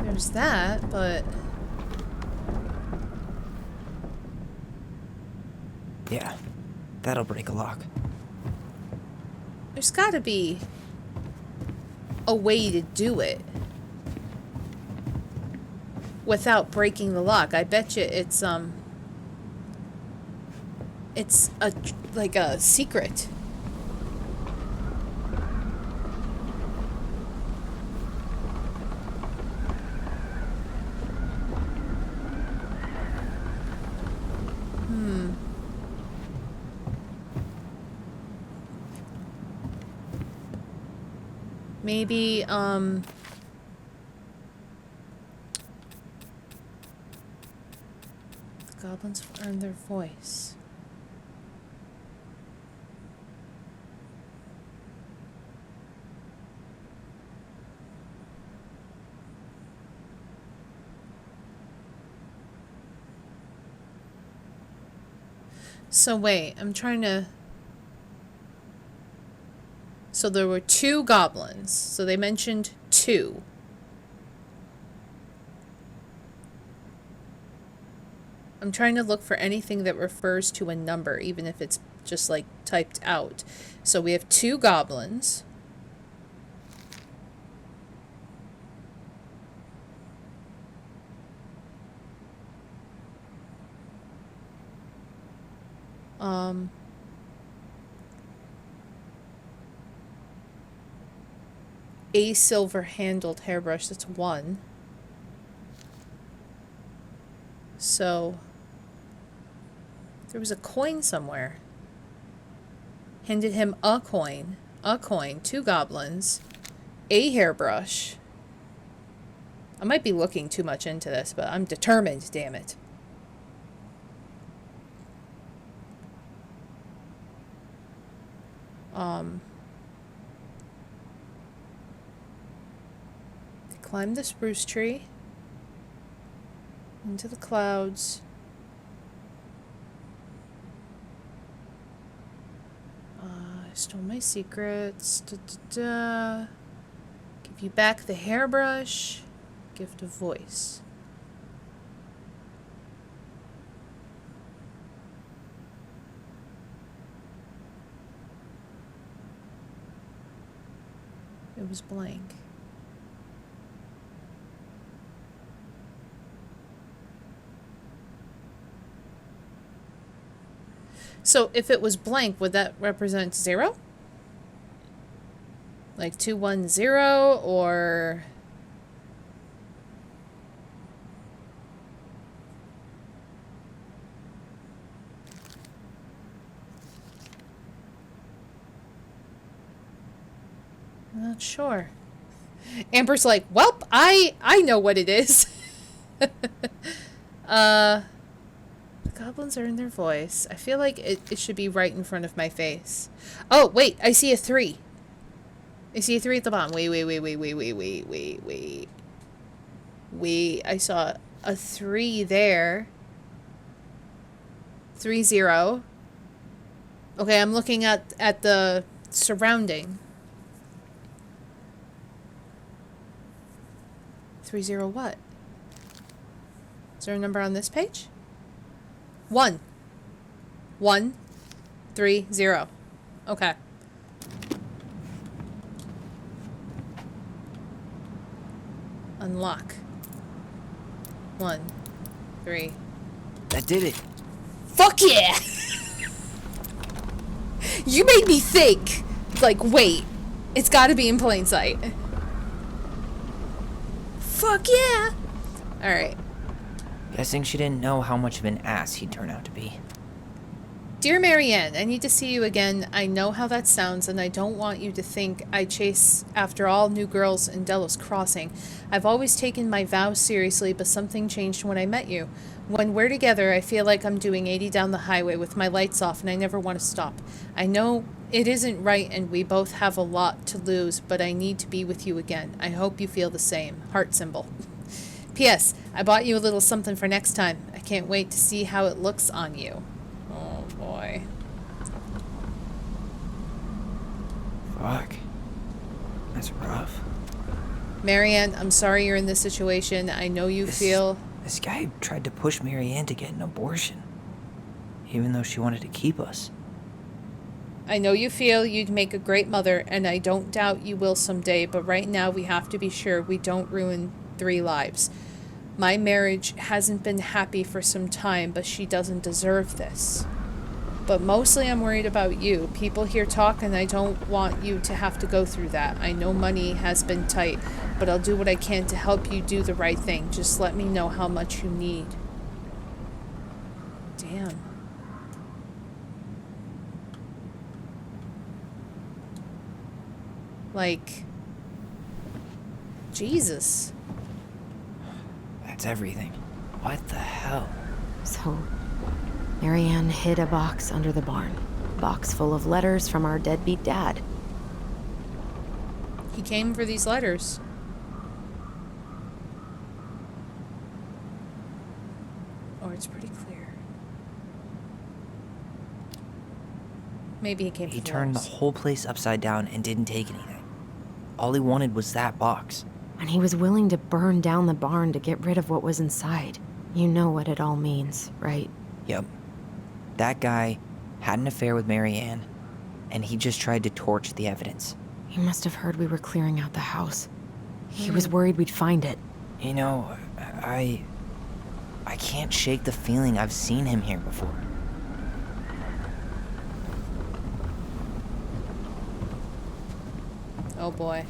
There's that, but... Yeah, that'll break a lock. There's gotta be a way to do it without breaking the lock. I bet you it's like a secret. Maybe, the goblins earn their voice. So wait, I'm trying to... So there were 2 goblins. So they mentioned 2. I'm trying to look for anything that refers to a number, even if it's just like typed out. So we have 2 goblins. A silver-handled hairbrush, that's 1. So, there was a coin somewhere. Handed him a coin, 2 goblins, a hairbrush. I might be looking too much into this, but I'm determined, damn it. Climb the spruce tree into the clouds. I stole my secrets. Give you back the hairbrush. Gift of voice. It was blank. So if it was blank, would that represent 0? Like 210 or not sure. Amber's like, welp, I know what it is. The goblins are in their voice. I feel like it should be right in front of my face. Oh, wait, I see a 3. I see a 3 at the bottom. Wait. I saw a 3 there. 30. Okay, I'm looking at the surrounding. 30 what? Is there a number on this page? 1. 1, 3, 0. Okay. Unlock. 1, 3. That did it. Fuck yeah! You made me think. Like, wait. It's gotta be in plain sight. Fuck yeah! Alright. Guessing she didn't know how much of an ass he'd turn out to be. Dear Marianne, I need to see you again. I know how that sounds, and I don't want you to think I chase after all new girls in Delos Crossing. I've always taken my vows seriously, but something changed when I met you. When we're together, I feel like I'm doing 80 down the highway with my lights off, and I never want to stop. I know it isn't right, and we both have a lot to lose, but I need to be with you again. I hope you feel the same. Heart symbol. P.S. I bought you a little something for next time. I can't wait to see how it looks on you. Oh, boy. Fuck. That's rough. Marianne, I'm sorry you're in this situation. I know you feel... This guy tried to push Marianne to get an abortion. Even though she wanted to keep us. I know you feel you'd make a great mother, and I don't doubt you will someday, but right now we have to be sure we don't ruin 3 lives. My marriage hasn't been happy for some time, but she doesn't deserve this. But mostly I'm worried about you. People here talk, and I don't want you to have to go through that. I know money has been tight, but I'll do what I can to help you do the right thing. Just let me know how much you need. Damn. Like, Jesus. That's everything. What the hell? So, Marianne hid a box under the barn. Box full of letters from our deadbeat dad. He came for these letters. Or it's pretty clear. Maybe he came for He the turned the letters. whole place upside down and didn't take anything. All he wanted was that box. And he was willing to burn down the barn to get rid of what was inside. You know what it all means, right? Yep. That guy had an affair with Marianne, and he just tried to torch the evidence. He must have heard we were clearing out the house. He was worried we'd find it. You know, I can't shake the feeling I've seen him here before. Oh boy.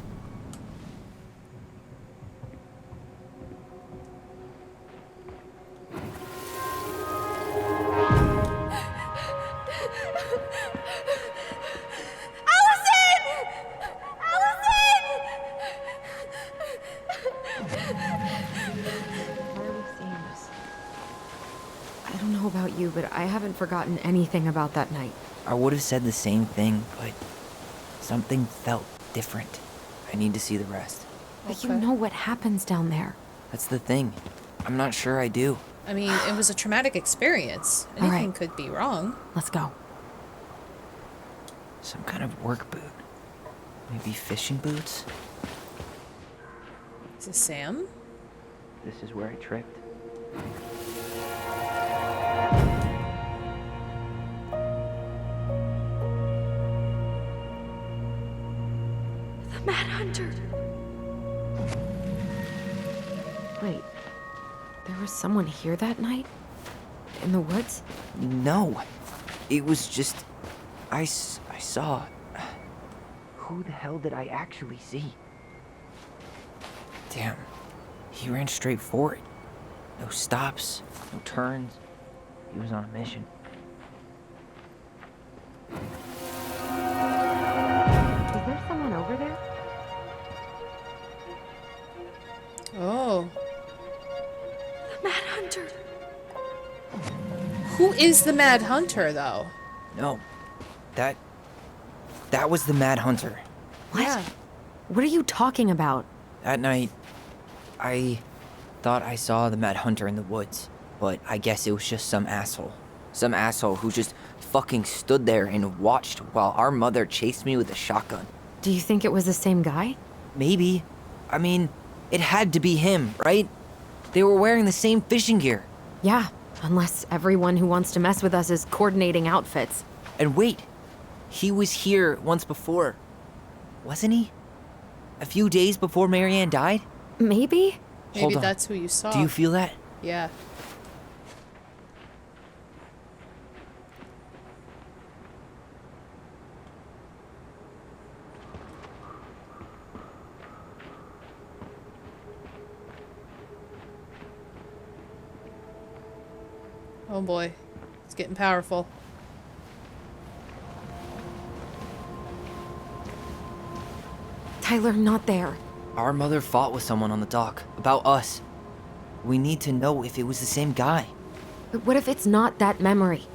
Why are we seeing this? I don't know about you, but I haven't forgotten anything about that night. I would have said the same thing, but something felt different. I need to see the rest. But you know what happens down there. That's the thing. I'm not sure I do. I mean, it was a traumatic experience. All Anything right. could be wrong. Let's go. Some kind of work boot. Maybe fishing boots? Is this Sam? This is where I tripped. The Mad Hunter. Wait, there was someone here that night? In the woods? No. It was just... I saw... Who the hell did I actually see? Damn. He ran straight for it. No stops, no turns. He was on a mission. Is there someone over there? Oh. The Mad Hunter. Who is the Mad Hunter, though? No. That was the Mad Hunter. What? Yeah. What are you talking about? That night, I thought I saw the Mad Hunter in the woods, but I guess it was just some asshole. Some asshole who just fucking stood there and watched while our mother chased me with a shotgun. Do you think it was the same guy? Maybe. I mean, it had to be him, right? They were wearing the same fishing gear. Yeah, unless everyone who wants to mess with us is coordinating outfits. And wait, he was here once before, wasn't he? A few days before Marianne died? Maybe? Maybe Hold on. that's who you saw. Do you feel that? Yeah. Oh boy. It's getting powerful. Tyler, not there. Our mother fought with someone on the dock about us. We need to know if it was the same guy. But what if it's not that memory?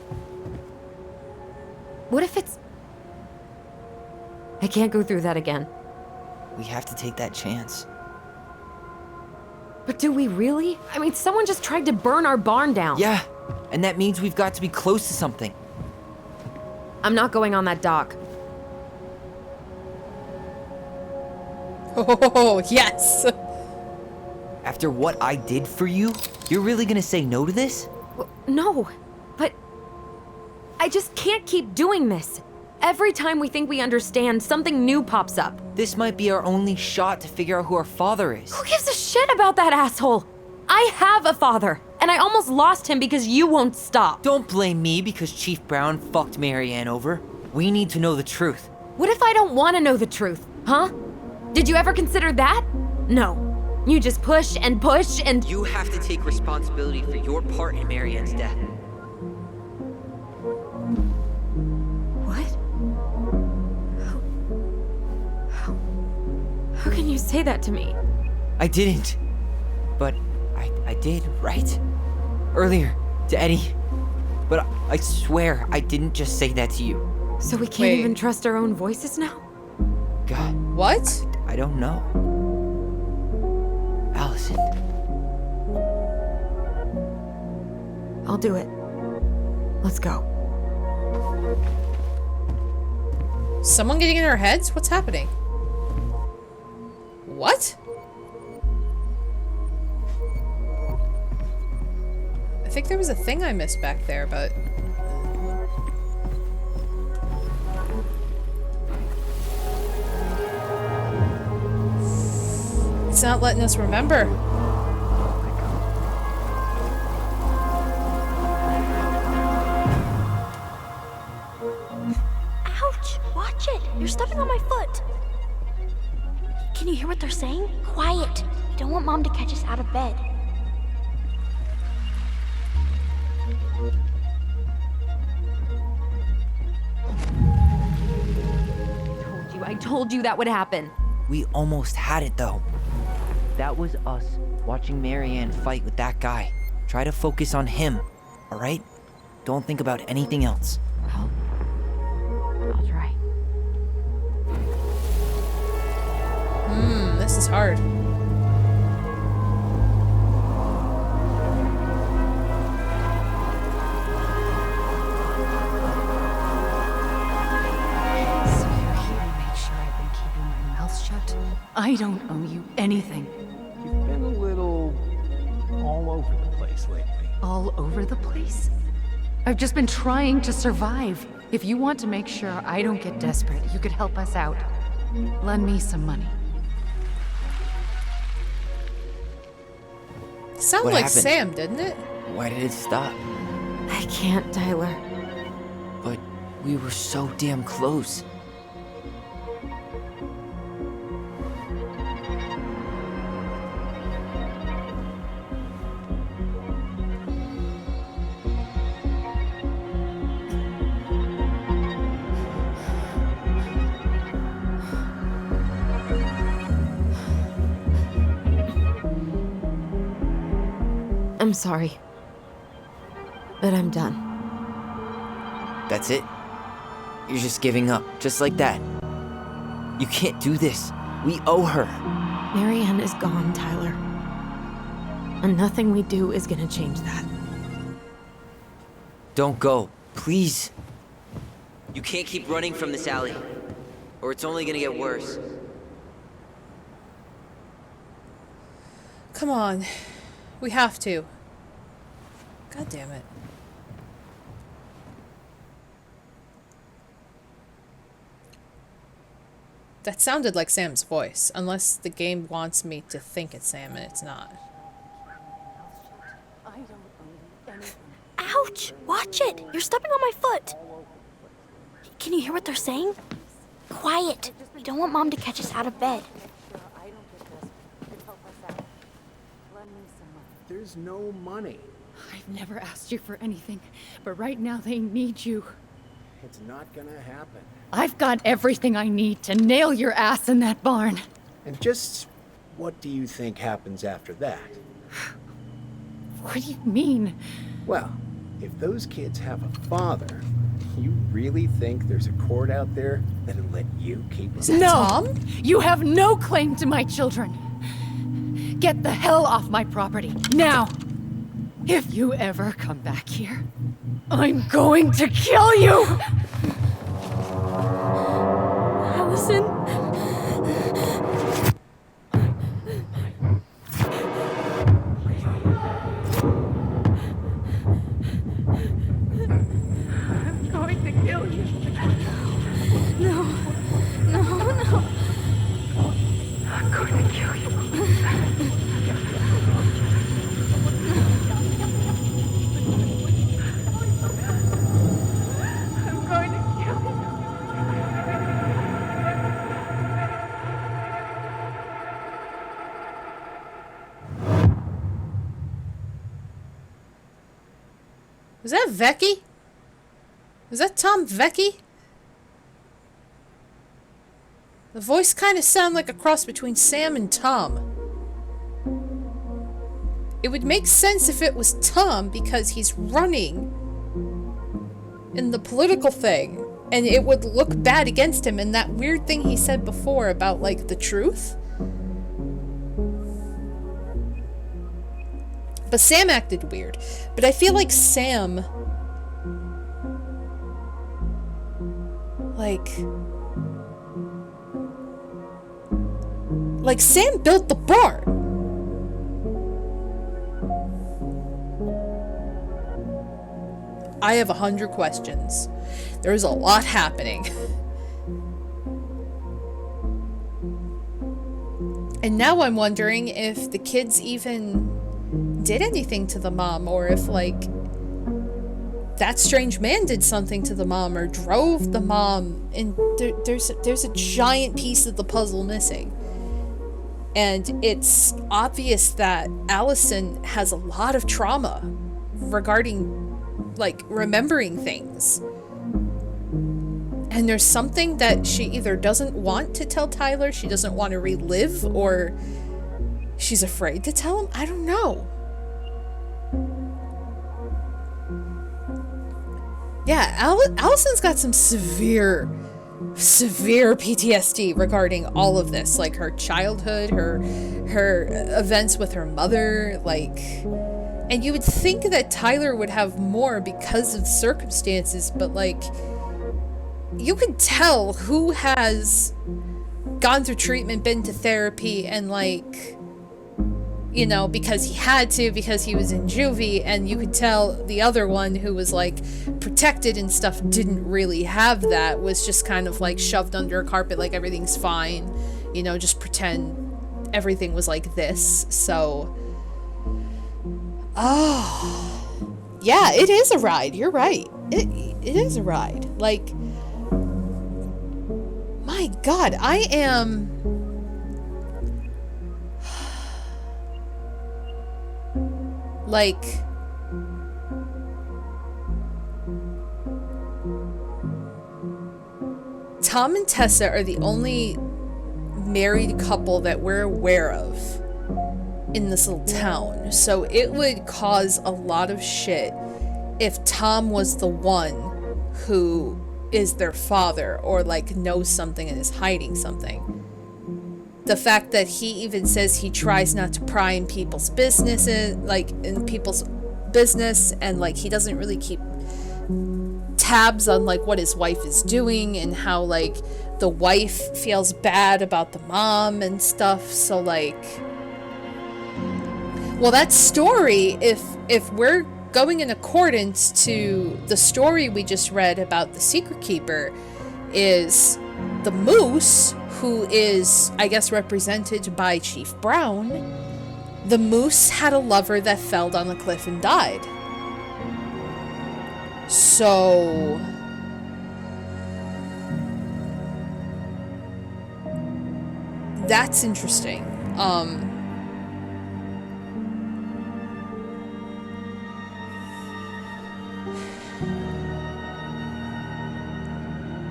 What if it's... I can't go through that again. We have to take that chance. But do we really? I mean, someone just tried to burn our barn down. Yeah, and that means we've got to be close to something. I'm not going on that dock. Oh, yes! After what I did for you, you're really gonna say no to this? No, but I just can't keep doing this. Every time we think we understand, something new pops up. This might be our only shot to figure out who our father is. Who gives a shit about that asshole? I have a father, and I almost lost him because you won't stop. Don't blame me because Chief Brown fucked Marianne over. We need to know the truth. What if I don't want to know the truth, huh? Did you ever consider that? No. You just push and push and... You have to take responsibility for your part in Marianne's death. What? How can you say that to me? I didn't. But I did, right? Earlier, to Eddie. But I swear I didn't just say that to you. So we can't Wait. even trust our own voices now? God, What? I don't know. Allison. I'll do it. Let's go. Someone getting in our heads? What's happening? What? I think there was a thing I missed back there, but... It's not letting us remember. Ouch! Watch it! You're stepping on my foot. Can you hear what they're saying? Quiet. We don't want Mom to catch us out of bed. I told you that would happen. We almost had it though. That was us watching Marianne fight with that guy. Try to focus on him, alright? Don't think about anything else. I'll try. This is hard. So you're here to make sure I've been keeping my mouth shut? I don't owe you anything. You've been a little all over the place lately. All over the place? I've just been trying to survive. If you want to make sure I don't get desperate, you could help us out. Lend me some money. Sounded What like happened? Sam, didn't it? Why did it stop? I can't, Tyler. But we were so damn close. I'm sorry. But I'm done. That's it? You're just giving up, just like that. You can't do this. We owe her. Marianne is gone, Tyler. And nothing we do is gonna change that. Don't go, please. You can't keep running from this alley, or it's only gonna get worse. Come on. We have to. God damn it. That sounded like Sam's voice, unless the game wants me to think it's Sam and it's not. Ouch! Watch it! You're stepping on my foot! Can you hear what they're saying? Quiet! We don't want Mom to catch us out of bed. There's no money. I've never asked you for anything, but right now they need you. It's not gonna happen. I've got everything I need to nail your ass in that barn. And just what do you think happens after that? What do you mean? Well, if those kids have a father, you really think there's a court out there that'll let you keep them? No! Tom? You have no claim to my children. Get the hell off my property, now! If you ever come back here, I'm going to kill you! Allison? I'm going to kill you. No. I'm going to kill you. I'm going to kill you. Was that Vecchi? Was that Tom Vecchi? The voice kind of sounded like a cross between Sam and Tom. It would make sense if it was Tom because he's running in the political thing, and it would look bad against him, and that weird thing he said before about, like, the truth. But Sam acted weird. But I feel like Sam... Like Sam built the barn. I have 100 questions. There's a lot happening. And now I'm wondering if the kids even did anything to the mom, or if, like, that strange man did something to the mom or drove the mom. And there's a giant piece of the puzzle missing. And it's obvious that Allison has a lot of trauma regarding, like, remembering things. And there's something that she either doesn't want to tell Tyler, she doesn't want to relive, or she's afraid to tell him. I don't know. Yeah, Allison's got some severe PTSD regarding all of this, like her childhood, her events with her mother, like, and you would think that Tyler would have more because of circumstances, but, like, you could tell who has gone through treatment, been to therapy, and, like, you know, because he had to, because he was in juvie, and you could tell the other one who was, like, protected and stuff didn't really have that, was just kind of, like, shoved under a carpet like everything's fine, you know, just pretend everything was like this. So, oh, yeah, it is a ride, you're right, it is a ride. Like, my God, I am... like, Tom and Tessa are the only married couple that we're aware of in this little town. So it would cause a lot of shit if Tom was the one who is their father, or like knows something and is hiding something. The fact that he even says he tries not to pry in people's businesses, like in people's business, and like he doesn't really keep tabs on like what his wife is doing, and how like the wife feels bad about the mom and stuff. So like, well, that story, if we're going in accordance to the story we just read about the secret keeper, is the moose, who is, I guess, represented by Chief Brown. The moose had a lover that fell down the cliff and died. So that's interesting.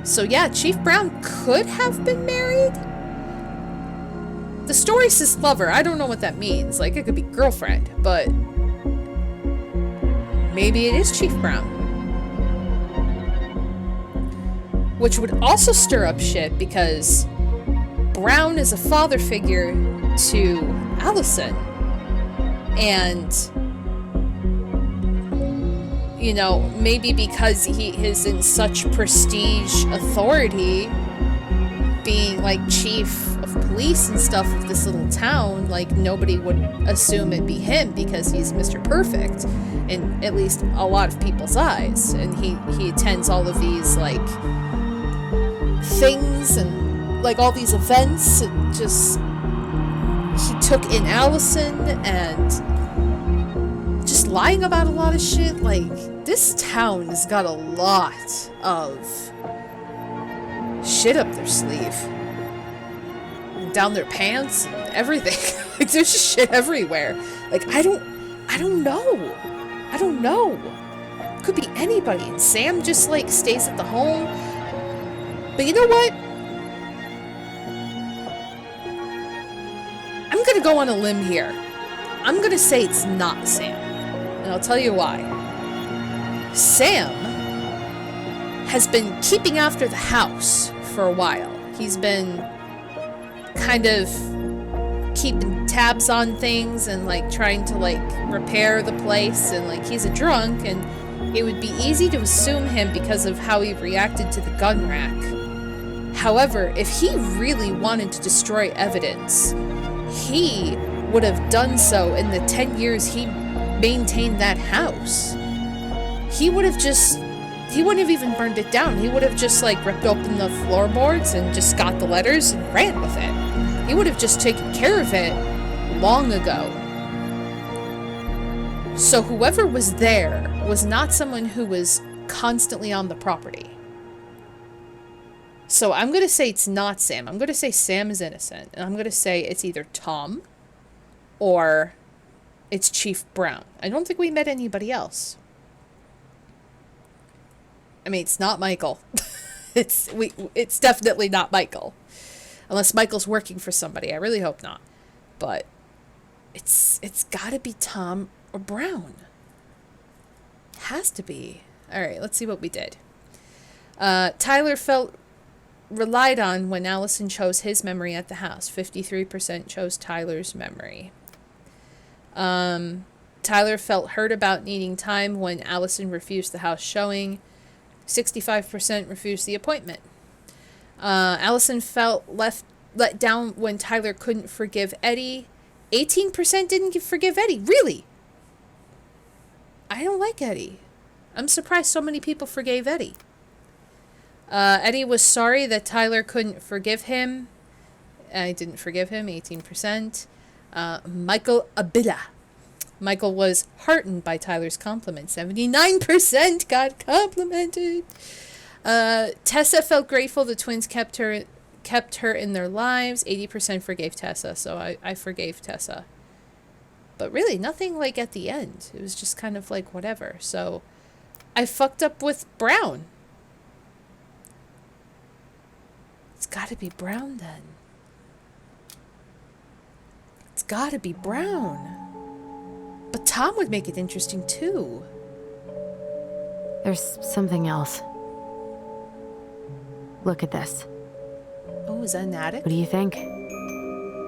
So yeah, Chief Brown could have been married. The story says lover. I don't know what that means. Like, it could be girlfriend, but maybe it is Chief Brown. Which would also stir up shit, because Brown is a father figure to Allison. And, you know, maybe because he is in such prestige authority, being like chief of police and stuff of this little town, like nobody would assume it'd be him because he's Mr. Perfect in at least a lot of people's eyes. And he attends all of these like things and like all these events, and just he took in Allison and just lying about a lot of shit. Like, this town has got a lot of shit up their sleeve, down their pants and everything. Like, there's just shit everywhere. Like, I don't know. Could be anybody, and Sam just like stays at the home. But you know what? I'm gonna go on a limb here. I'm gonna say it's not Sam, and I'll tell you why. Sam has been keeping after the house for a while. He's been kind of keeping tabs on things and like trying to like repair the place, and like he's a drunk, and it would be easy to assume him because of how he reacted to the gun rack. However, if he really wanted to destroy evidence, he would have done so in the 10 years he maintained that house. He wouldn't have even burned it down. He would have just like ripped open the floorboards and just got the letters and ran with it. He would have just taken care of it long ago. So whoever was there was not someone who was constantly on the property. So I'm going to say it's not Sam. I'm going to say Sam is innocent. And I'm going to say it's either Tom or it's Chief Brown. I don't think we met anybody else. I mean, it's not Michael. It's definitely not Michael. Unless Michael's working for somebody. I really hope not. But it's got to be Tom or Brown. Has to be. All right, let's see what we did. Tyler felt relied on when Allison chose his memory at the house. 53% chose Tyler's memory. Tyler felt hurt about needing time when Allison refused the house showing. 65% refused the appointment. Allison felt let down when Tyler couldn't forgive Eddie. 18% didn't forgive Eddie. Really? I don't like Eddie. I'm surprised so many people forgave Eddie. Eddie was sorry that Tyler couldn't forgive him. I didn't forgive him, 18%. Michael Abila. Michael was heartened by Tyler's compliment. 79% got complimented. Tessa felt grateful the twins kept her in their lives. 80% forgave Tessa, so I forgave Tessa. But really, nothing like at the end. It was just kind of like whatever. So I fucked up with Brown. It's got to be Brown then. It's gotta be Brown. But Tom would make it interesting too. There's something else. Look at this. Oh, is that an attic? What do you think?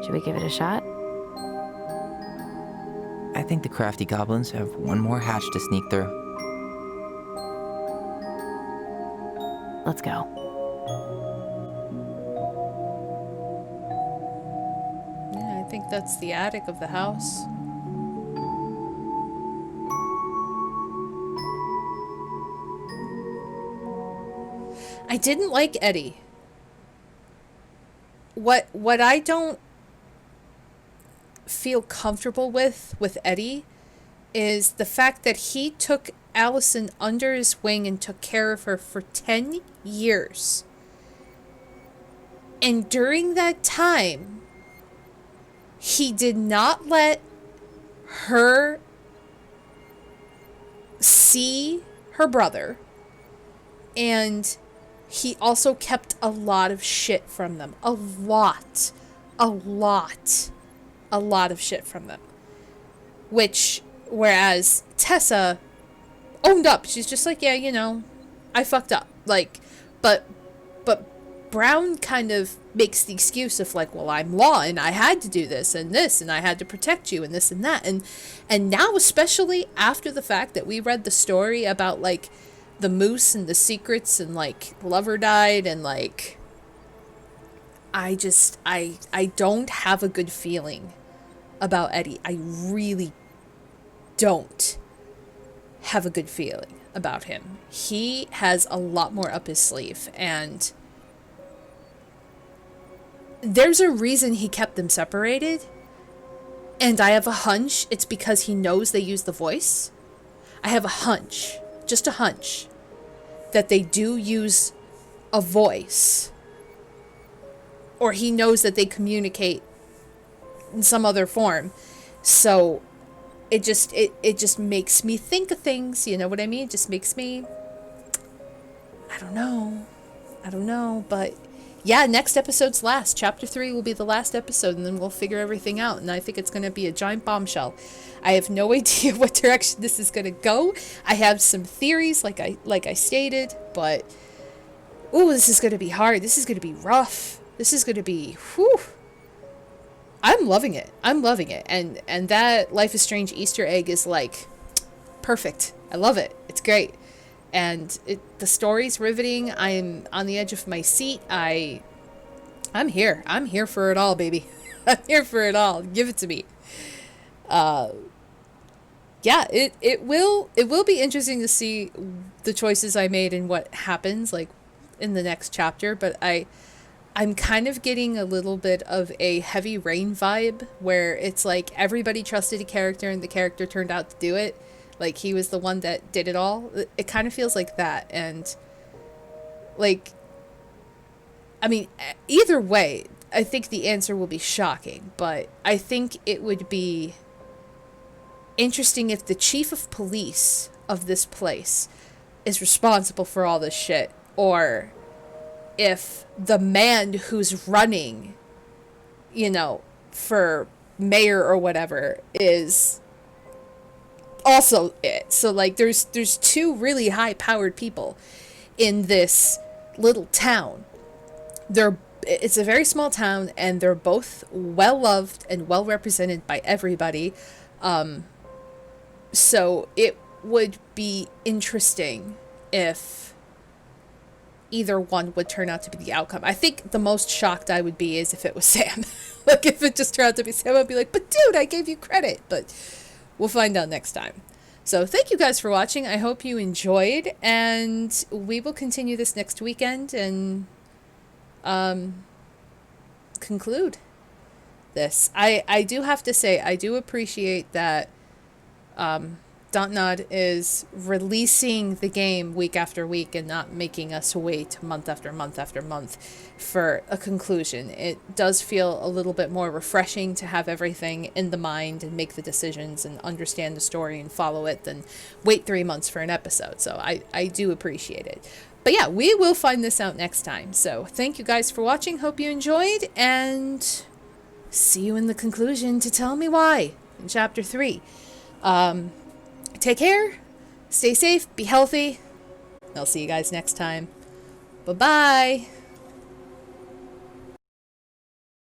Should we give it a shot? I think the crafty goblins have one more hatch to sneak through. Let's go. Yeah, I think that's the attic of the house. I didn't like Eddie. What I don't feel comfortable with Eddie is the fact that he took Allison under his wing and took care of her for 10 years. And during that time, he did not let her see her brother, and he also kept a lot of shit from them. A lot of shit from them. Whereas Tessa owned up. She's just like, yeah, you know, I fucked up. Like, but Brown kind of makes the excuse of like, well, I'm law and I had to do this and I had to protect you and this and that. And now, especially after the fact that we read the story about like the moose and the secrets and like lover died and like, I don't have a good feeling about Eddie. I really don't have a good feeling about him. He has a lot more up his sleeve, and there's a reason he kept them separated, and I have a hunch it's because he knows they use the voice. I have a hunch, just a hunch, that they do use a voice, or he knows that they communicate in some other form. So it just makes me think of things, you know what I mean? It just makes me, I don't know, but yeah, next episode's last. Chapter 3 will be the last episode, and then we'll figure everything out, and I think it's going to be a giant bombshell. I have no idea what direction this is going to go. I have some theories, like I stated, but ooh, this is going to be hard. This is going to be rough. This is going to be, whew. I'm loving it. And that Life is Strange Easter egg is like perfect. I love it. It's great. And the story's riveting. I'm on the edge of my seat. I'm here. I'm here for it all, baby. I'm here for it all. Give it to me. Yeah, it will be interesting to see the choices I made and what happens like in the next chapter, but I'm kind of getting a little bit of a Heavy Rain vibe where it's like everybody trusted a character and the character turned out to do it. Like he was the one that did it all. It kind of feels like that. And like, I mean, either way, I think the answer will be shocking, but I think it would be interesting if the chief of police of this place is responsible for all this shit, or if the man who's running, you know, for mayor or whatever is also it. So like there's two really high powered people in this little town. It's a very small town, and they're both well loved and well represented by everybody. So it would be interesting if either one would turn out to be the outcome. I think the most shocked I would be is if it was Sam. Like if it just turned out to be Sam, I'd be like, but dude, I gave you credit. But we'll find out next time. So thank you guys for watching. I hope you enjoyed, and we will continue this next weekend and conclude this. I do have to say, I do appreciate that Dontnod is releasing the game week after week and not making us wait month after month after month for a conclusion. It does feel a little bit more refreshing to have everything in the mind and make the decisions and understand the story and follow it than wait 3 months for an episode. So I do appreciate it. But yeah, we will find this out next time. So thank you guys for watching. Hope you enjoyed, and see you in the conclusion to tell me why in chapter 3. Take care, stay safe, be healthy. I'll see you guys next time. Bye-bye.